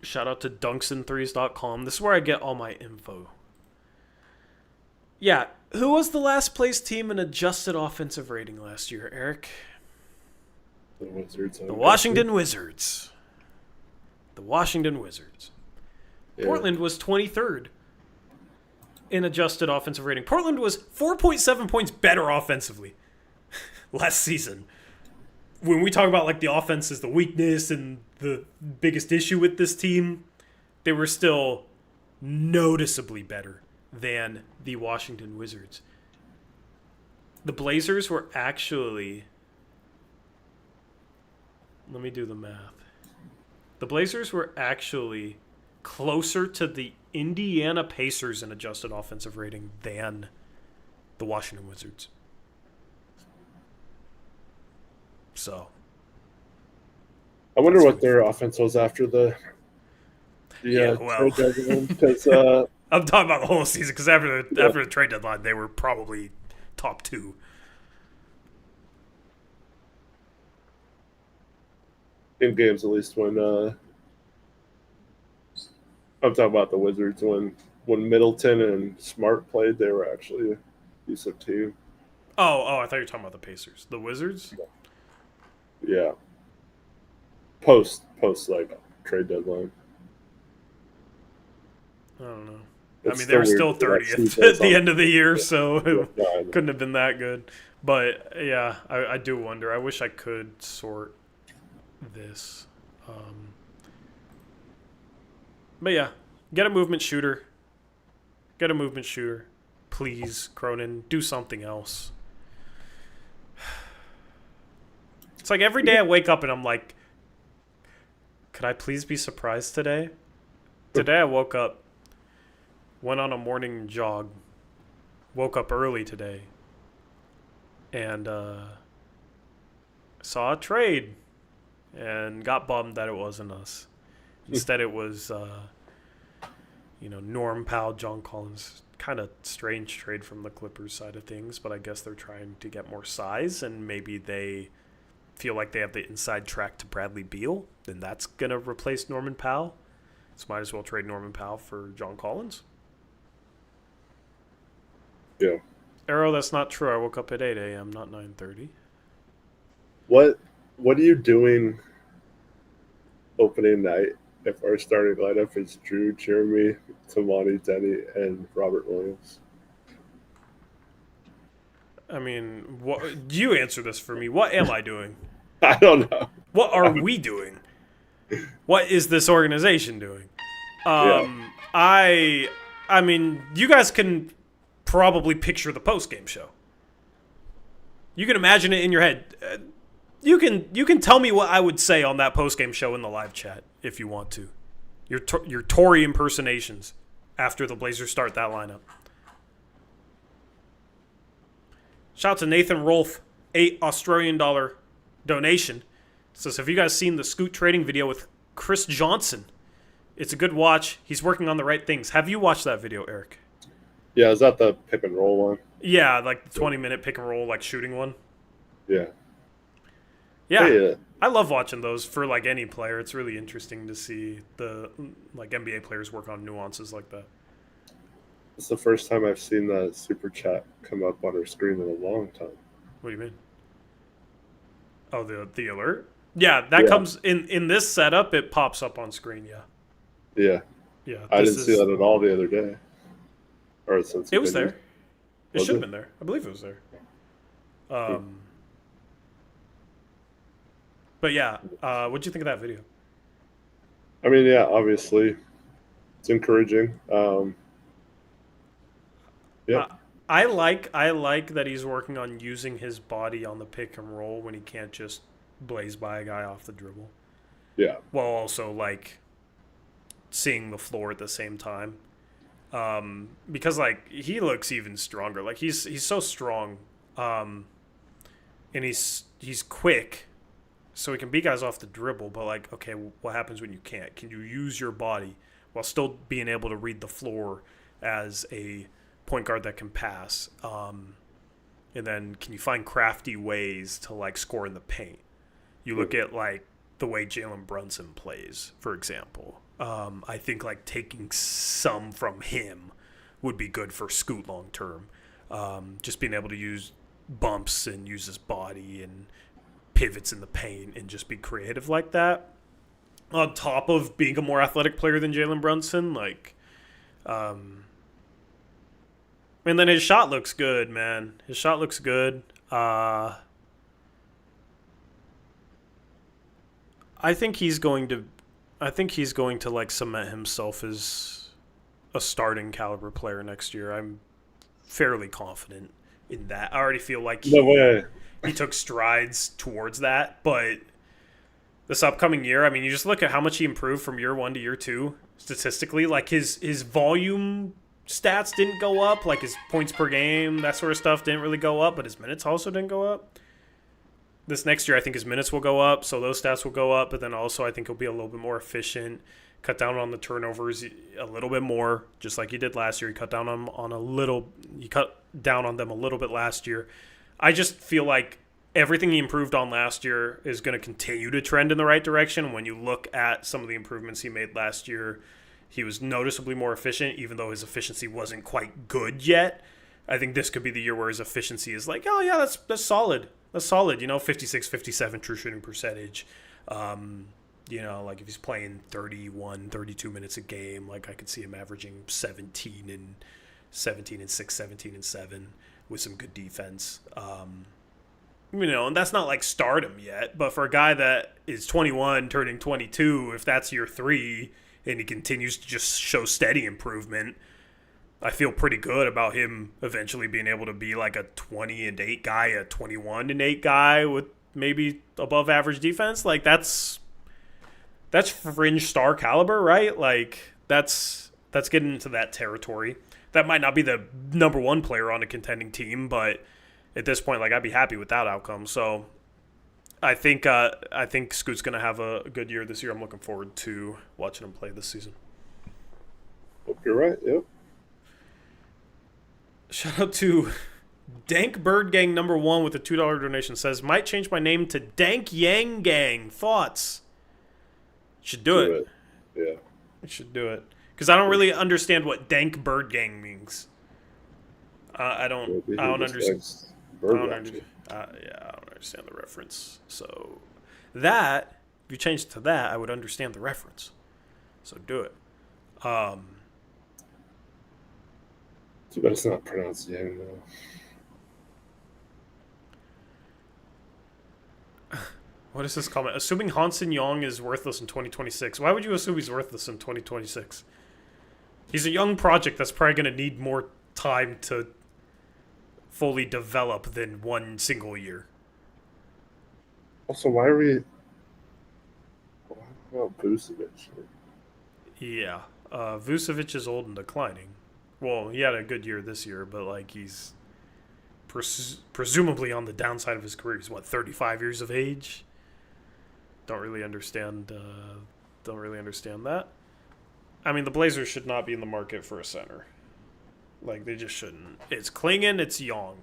Shout out to dunksandthrees.com. This is where I get all my info. Yeah, who was the last place team in adjusted offensive rating last year, Eric? The Wizards. The Washington Wizards. The Washington Wizards. Yeah. Portland was 23rd in adjusted offensive rating. Portland was 4.7 points better offensively last season. When we talk about like the offense is the weakness and the biggest issue with this team, they were still noticeably better than the Washington Wizards. The Blazers were actually... Let me do the math. The Blazers were actually closer to the Indiana Pacers in adjusted offensive rating than the Washington Wizards. So, I wonder what their offense was after the trade deadline. Because I'm talking about the whole season. Because after the trade deadline, they were probably top 2. In games, at least when I'm talking about the Wizards when Middleton and Smart played, they were actually a decent team. Oh, I thought you were talking about the Pacers. The Wizards? Yeah. Post like trade deadline. I don't know. They were still 30th at the end of the year, so it couldn't have been that good. But yeah, I do wonder. I wish I could sort this. But yeah, get a movement shooter. Get a movement shooter. Please, Cronin, do something else. It's like every day I wake up and I'm like, could I please be surprised today? Today I woke up, went on a morning jog, woke up early today, and saw a trade and got bummed that it wasn't us. Instead it was, Norm Powell, John Collins. Kind of strange trade from the Clippers side of things, but I guess they're trying to get more size, and maybe they feel like they have the inside track to Bradley Beal, then that's going to replace Norman Powell. So might as well trade Norman Powell for John Collins. Yeah. Arrow, that's not true. I woke up at 8 a.m., not 9:30. What are you doing opening night if our starting lineup is Drew, Jeremy, Tamani, Denny, and Robert Williams? I mean, you answer this for me. What am I doing? I don't know. What are we doing? What is this organization doing? I mean, you guys can probably picture the post-game show. You can imagine it in your head. You can tell me what I would say on that post-game show in the live chat if you want to. Your Tory impersonations after the Blazers start that lineup. Shout out to Nathan Rolfe, $8 Australian donation. Says, have you guys seen the Scoot trading video with Chris Johnson? It's a good watch. He's working on the right things. Have you watched that video, Eric? Yeah, is that the pick and roll one? Yeah, like the 20-minute pick and roll, like shooting one. Yeah. Yeah. Hey, I love watching those for like any player. It's really interesting to see the like NBA players work on nuances like that. It's the first time I've seen that super chat come up on our screen in a long time. What do you mean? Oh, the alert? Yeah, that comes in this setup. It pops up on screen. Yeah. I didn't see that at all the other day. Or since it was there. It should have been there. I believe it was there. But yeah, what'd you think of that video? I mean, yeah, obviously, it's encouraging. Yeah. I like that he's working on using his body on the pick and roll when he can't just blaze by a guy off the dribble. Yeah. While also like seeing the floor at the same time. Because like he looks even stronger. Like he's so strong, and he's quick, so he can beat guys off the dribble. But like, okay, what happens when you can't? Can you use your body while still being able to read the floor as a point guard that can pass? And then can you find crafty ways to like score in the paint? You look at like the way Jalen Brunson plays, for example. I think like taking some from him would be good for Scoot long term. Just being able to use bumps and use his body and pivots in the paint and just be creative like that. On top of being a more athletic player than Jalen Brunson, like, and then his shot looks good, man. His shot looks good. I think he's going to like cement himself as a starting caliber player next year. I'm fairly confident in that. I already feel like he took strides towards that, but this upcoming year, I mean, you just look at how much he improved from year 1 to year 2 statistically. Like his volume stats didn't go up, like his points per game, that sort of stuff didn't really go up, but his minutes also didn't go up. This next year, I think his minutes will go up, so those stats will go up, but then also I think he'll be a little bit more efficient, cut down on the turnovers a little bit more, just like he did last year. He cut down on them a little bit last year. I just feel like everything he improved on last year is going to continue to trend in the right direction. When you look at some of the improvements he made last year, he was noticeably more efficient, even though his efficiency wasn't quite good yet. I think this could be the year where his efficiency is like, oh, yeah, that's solid. That's solid, 56, 57 true shooting percentage. Like if he's playing 31, 32 minutes a game, like I could see him averaging 17 and 6, 17 and 7 with some good defense. And that's not like stardom yet, but for a guy that is 21 turning 22, if that's year 3 and he continues to just show steady improvement, I feel pretty good about him eventually being able to be like a 20-8 guy, a 21-8 guy with maybe above average defense. Like that's fringe star caliber, right? Like that's getting into that territory. That might not be the number 1 player on a contending team, but at this point, like I'd be happy with that outcome. So I think Scoot's gonna have a good year this year. I'm looking forward to watching him play this season. Hope you're right. Yep. Shout out to Dank Bird Gang number 1 with a $2 donation. Says, might change my name to Dank Yang Gang. Thoughts? Should do it. Yeah. I should do it. Because I don't really understand what Dank Bird Gang means. I don't understand the reference. So if you change it to that, I would understand the reference. So do it. Too bad it's not pronounced Yang, though. What is this comment? Assuming Hansen Young is worthless in 2026. Why would you assume he's worthless in 2026? He's a young project that's probably going to need more time to fully develop than one single year. Also, why about Vucevic? Yeah. Vucevic is old and declining. Well, he had a good year this year, but like he's presumably on the downside of his career. He's 35 years of age. Don't really understand that. I mean, the Blazers should not be in the market for a center. Like they just shouldn't. It's Klingon, it's Young.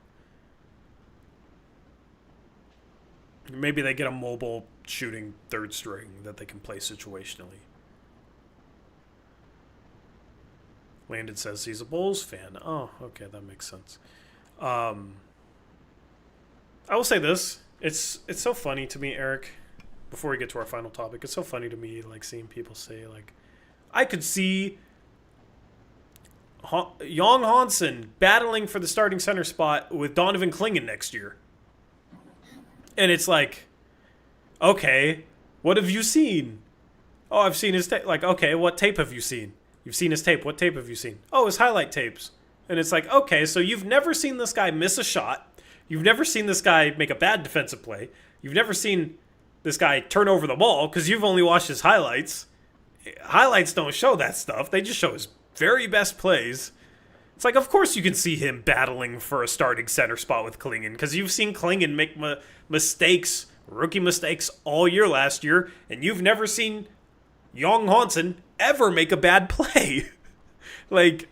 Maybe they get a mobile shooting third string that they can play situationally. Landon says he's a Bulls fan. Oh, okay, that makes sense. I will say this. It's so funny to me, Eric, before we get to our final topic, it's so funny to me, like, seeing people say, like, I could see Young Hansen battling for the starting center spot with Donovan Klingon next year. And it's like, okay, what have you seen? Oh, I've seen his tape. Like, okay, what tape have you seen? You've seen his tape. What tape have you seen? Oh, his highlight tapes. And it's like, okay, so you've never seen this guy miss a shot. You've never seen this guy make a bad defensive play. You've never seen this guy turn over the ball because you've only watched his highlights. Highlights don't show that stuff. They just show his very best plays, it's like, of course you can see him battling for a starting center spot with Klingon, because you've seen Klingon make mistakes, rookie mistakes, all year last year, and you've never seen Young Hansen ever make a bad play. Like,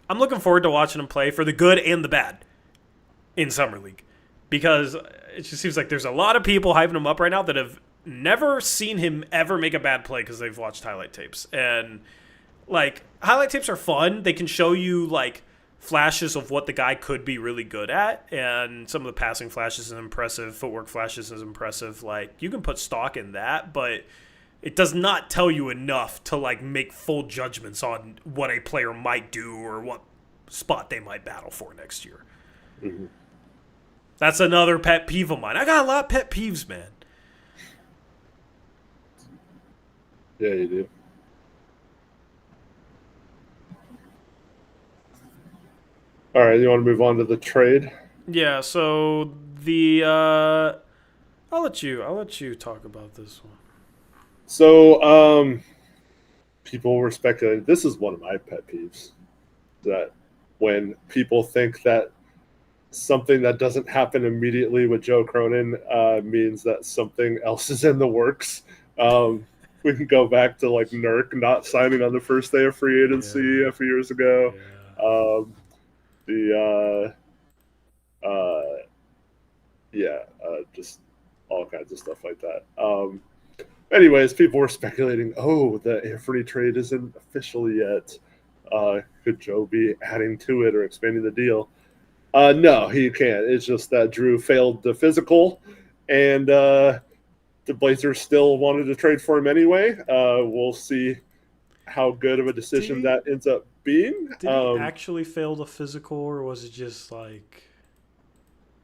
I'm looking forward to watching him play for the good and the bad in Summer League, because it just seems like there's a lot of people hyping him up right now that have never seen him ever make a bad play because they've watched highlight tapes. And like, highlight tapes are fun. They can show you like flashes of what the guy could be really good at, and some of the passing flashes is impressive, footwork flashes is impressive. Like, you can put stock in that, but it does not tell you enough to like make full judgments on what a player might do or what spot they might battle for next year. Mm-hmm. That's another pet peeve of mine. I got a lot of pet peeves, man. Yeah, you do. All right, you want to move on to the trade? Yeah, so the I'll let you talk about this one. So, people were speculating. This is one of my pet peeves, that when people think that something that doesn't happen immediately with Joe Cronin means that something else is in the works. We can go back to like Nurk not signing on the first day of free agency a few years ago. Yeah. Just all kinds of stuff like that. Anyways, people were speculating, the Anthony trade isn't official yet. Could Joe be adding to it or expanding the deal? No, he can't. It's just that Drew failed the physical, and the Blazers still wanted to trade for him anyway. We'll see how good of a decision that ends up being. Did he actually fail the physical, or was it just like?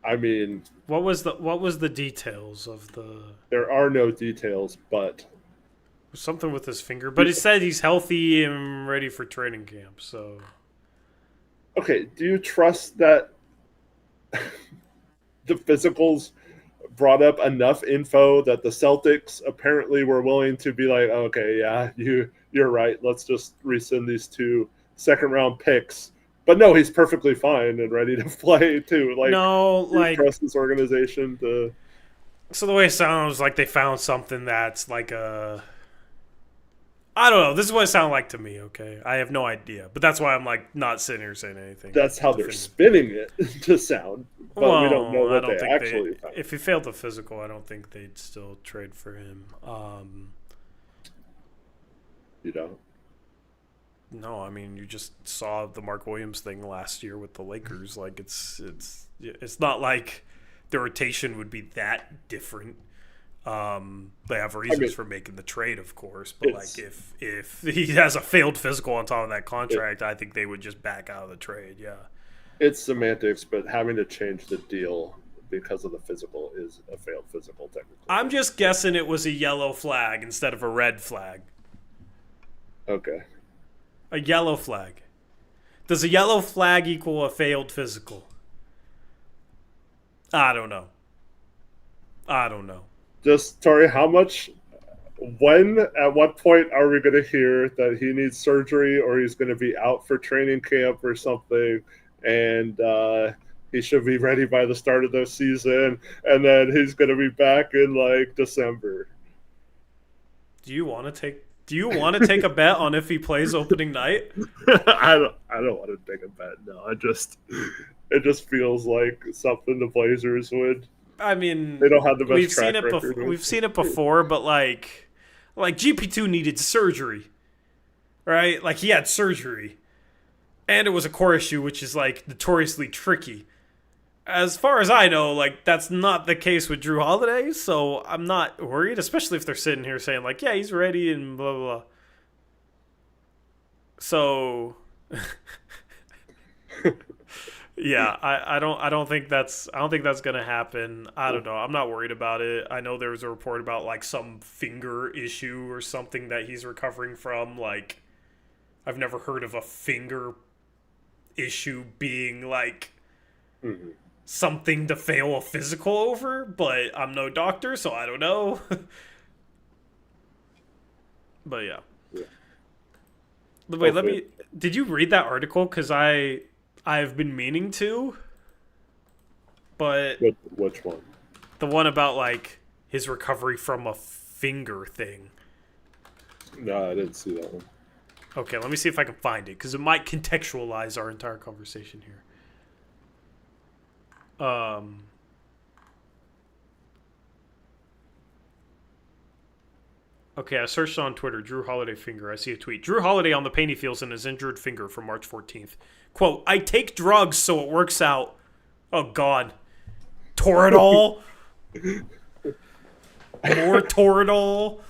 I mean, what was the details of the? There are no details, but something with his finger. But he said he's healthy and ready for training camp. So, okay, do you trust that the physicals brought up enough info that the Celtics apparently were willing to be like, okay, yeah, you're right. Let's just rescind these 2 second-round picks. But no, he's perfectly fine and ready to play too. Like, no, like, trust this organization to. So the way it sounds like they found something that's like a. I don't know. This is what it sounded like to me. Okay, I have no idea, but that's why I'm like not sitting here saying anything. That's how they're spinning it to sound, but we don't know what they actually found. If he failed the physical, I don't think they'd still trade for him. You don't. No, I mean, you just saw the Mark Williams thing last year with the Lakers. Like, it's not like the rotation would be that different. They have reasons for making the trade, of course, but like if he has a failed physical on top of that contract, I think they would just back out of the trade. Yeah, it's semantics, but having to change the deal because of the physical is a failed physical technically. I'm just guessing it was a yellow flag instead of a red flag. Okay. A yellow flag. Does a yellow flag equal a failed physical? I don't know. Just, Tori, how much, at what point are we going to hear that he needs surgery or he's going to be out for training camp or something, and he should be ready by the start of the season, and then he's going to be back in, like, December? Do you want to take a bet on if he plays opening night? I don't want to take a bet. No, it just feels like something the Blazers would. I mean, they don't have the best track record. We've seen it before, but like GP2 needed surgery, right? Like, he had surgery, and it was a core issue, which is like notoriously tricky. As far as I know, like, that's not the case with Drew Holiday, so I'm not worried, especially if they're sitting here saying like, yeah, he's ready and blah blah blah. So, yeah, I don't think that's gonna happen. I don't know. I'm not worried about it. I know there was a report about like some finger issue or something that he's recovering from. Like, I've never heard of a finger issue being like something to fail a physical over, but I'm no doctor, so I don't know. But yeah. Wait, let Hopefully, me. Did you read that article? Because I've been meaning to, but which one? the one about like his recovery from a finger thing. No, I didn't see that one. Okay, let me see if I can find it because it might contextualize our entire conversation here. Okay, I searched on Twitter, Drew Holiday finger. I see a tweet. Drew Holiday on the pain he feels in his injured finger from March 14th. Quote, I take drugs so it works out. Oh, God. Toradol? More Toradol?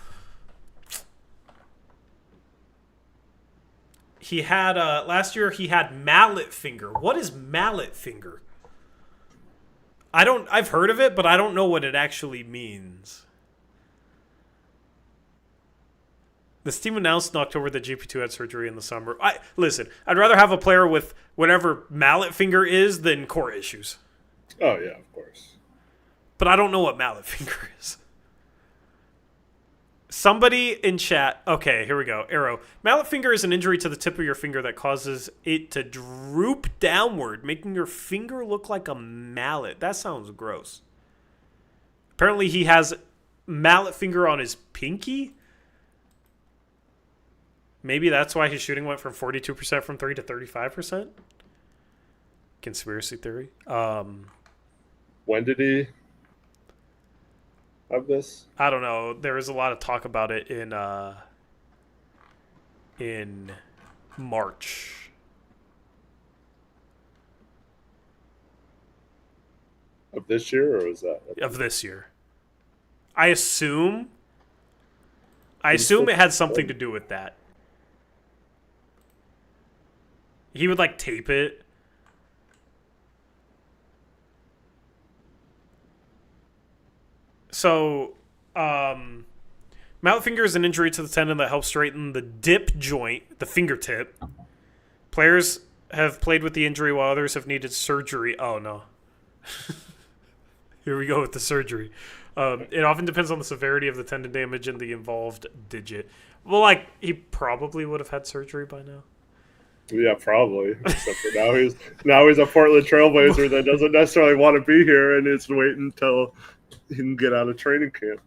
He had, last year he had mallet finger. What is mallet finger? I've heard of it, but I don't know what it actually means. The team announced in October that GP2 had surgery in the summer. Listen, I'd rather have a player with whatever mallet finger is than core issues. Oh yeah, of course. But I don't know what mallet finger is. Somebody in chat. Okay, here we go. Arrow. Mallet finger is an injury to the tip of your finger that causes it to droop downward, making your finger look like a mallet. That sounds gross. Apparently he has mallet finger on his pinky. Maybe that's why his shooting went from 42% from 3 to 35%. Conspiracy theory. When did he have this? I don't know. There was a lot of talk about it in March. Of this year, or was that Of this year. I assume it had something to do with that. He would like tape it. So, mallet finger is an injury to the tendon that helps straighten the dip joint, the fingertip. Players have played with the injury while others have needed surgery. Oh, no. Here we go with the surgery. It often depends on the severity of the tendon damage and the involved digit. Well, like, he probably would have had surgery by now. Yeah, probably. Except for now he's a Portland Trailblazer that doesn't necessarily want to be here and is waiting until he can get out of training camp.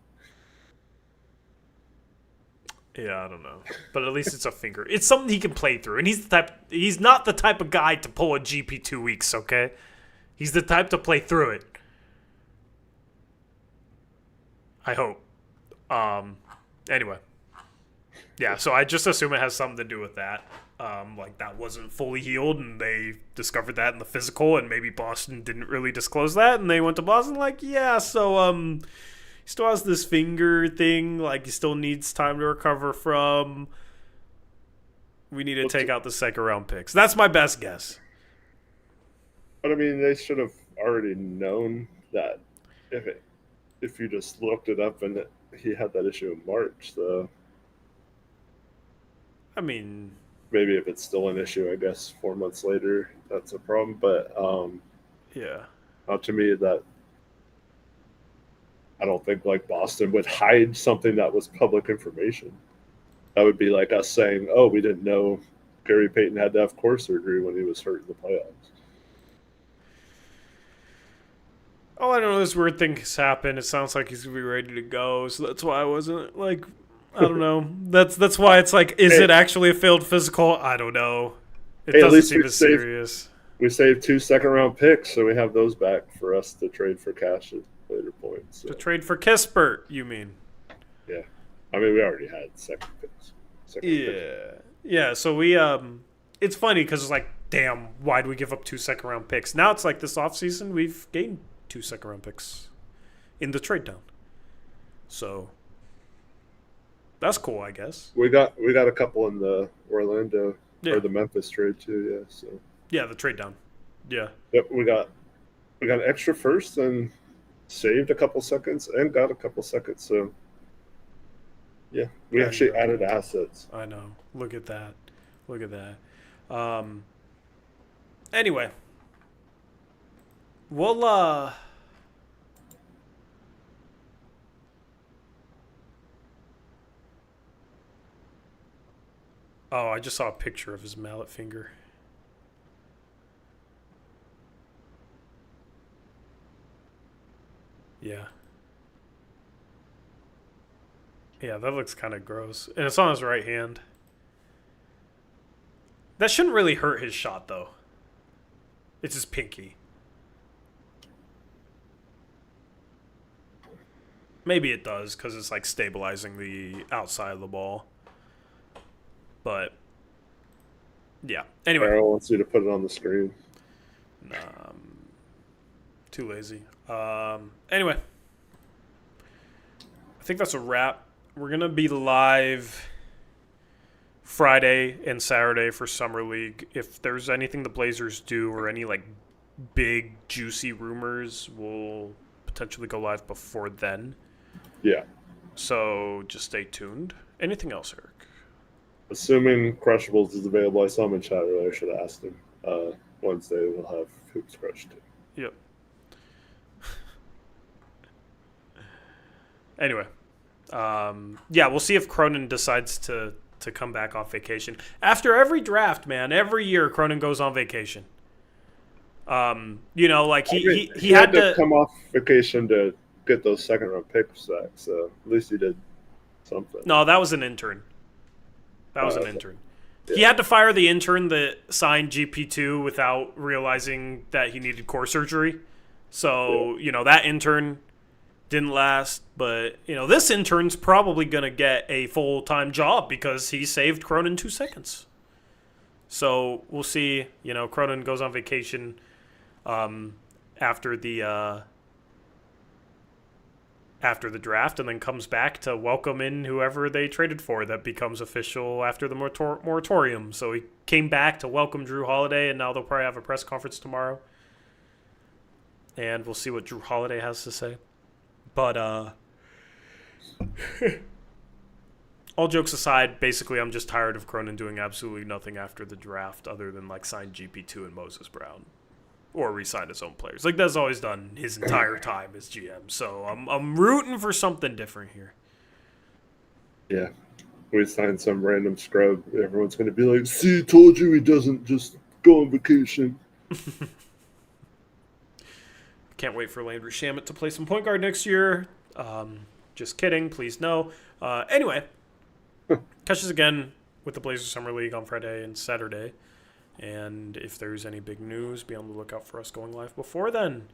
Yeah, I don't know, but at least it's a finger. It's something he can play through, and he's not the type of guy to pull a GP 2 weeks. Okay, he's the type to play through it. I hope. Anyway, yeah. So I just assume it has something to do with that. Like that wasn't fully healed, and they discovered that in the physical, and maybe Boston didn't really disclose that, and they went to Boston like, yeah, so he still has this finger thing, like he still needs time to recover from. We need to take out the second round picks. That's my best guess. But I mean, they should have already known that if you just looked it up and he had that issue in March, so I mean, maybe if it's still an issue, I guess 4 months later, that's a problem. But yeah, to me, that I don't think like Boston would hide something that was public information. That would be like us saying, "Oh, we didn't know Gary Payton had to have core surgery when he was hurt in the playoffs." Oh, I don't know. This weird thing has happened. It sounds like he's gonna be ready to go, so that's why I wasn't like. I don't know. That's why it's like, is it actually a failed physical? I don't know. It doesn't seem as serious. We saved 2 second-round picks, so we have those back for us to trade for cash at later points. So. To trade for Kispert, you mean? Yeah. I mean, we already had second picks. Yeah, so we it's funny because it's like, damn, why'd we give up 2 second-round picks? Now it's like this offseason, we've gained 2 second-round picks in the trade down. So that's cool, I guess. We got a couple in the Orlando or the Memphis trade too, yeah. So yeah, the trade down. Yeah. Yep, we got an extra first and saved a couple seconds and got a couple seconds. So yeah, we actually added assets. I know. Look at that. Anyway, we'll Oh, I just saw a picture of his mallet finger. Yeah. Yeah, that looks kind of gross. And it's on his right hand. That shouldn't really hurt his shot, though. It's his pinky. Maybe it does, because it's like stabilizing the outside of the ball. But, yeah. Anyway. Arrow wants you to put it on the screen. Too lazy. Anyway. I think that's a wrap. We're going to be live Friday and Saturday for Summer League. If there's anything the Blazers do or any like big juicy rumors, we'll potentially go live before then. Yeah. So just stay tuned. Anything else, Eric? Assuming Crushables is available, I saw him in chat earlier. I should have asked him. Wednesday we'll have Hoops Crush too. Yep. Anyway. Yeah, we'll see if Cronin decides to come back off vacation. After every draft, man, every year Cronin goes on vacation. Like he had to come off vacation to get those second round picks back, so at least he did something. No, that was an intern. Yeah. He had to fire the intern that signed GP2 without realizing that he needed core surgery. So, that intern didn't last, but this intern's probably gonna get a full-time job because he saved Cronin 2 seconds. So we'll see. Cronin goes on vacation after the draft, and then comes back to welcome in whoever they traded for that becomes official after the moratorium. So he came back to welcome Drew Holiday, and now they'll probably have a press conference tomorrow, and we'll see what Drew Holiday has to say. But all jokes aside, basically I'm just tired of Cronin doing absolutely nothing after the draft other than like sign GP2 and Moses Brown or re-sign his own players. Like that's always done his entire time as GM. So I'm rooting for something different here. Yeah. We signed some random scrub. Everyone's going to be like, see, told you he doesn't just go on vacation. Can't wait for Landry Shamet to play some point guard next year. Just kidding. Please no. Anyway, catch us again with the Blazers Summer League on Friday and Saturday. And if there's any big news, be on the lookout for us going live before then.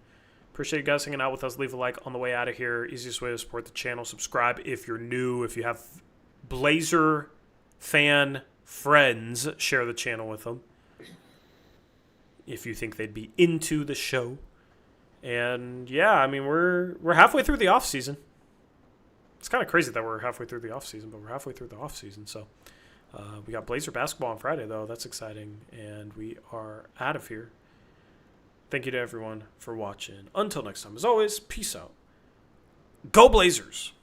Appreciate you guys hanging out with us. Leave a like on the way out of here. Easiest way to support the channel. Subscribe if you're new. If you have Blazer fan friends, share the channel with them. If you think they'd be into the show. And yeah, I mean we're halfway through the off season. It's kind of crazy that we're halfway through the off season, but we're halfway through the off season. So we got Blazer basketball on Friday though. That's exciting, and we are out of here. Thank you to everyone for watching. Until next time, as always, peace out. Go Blazers!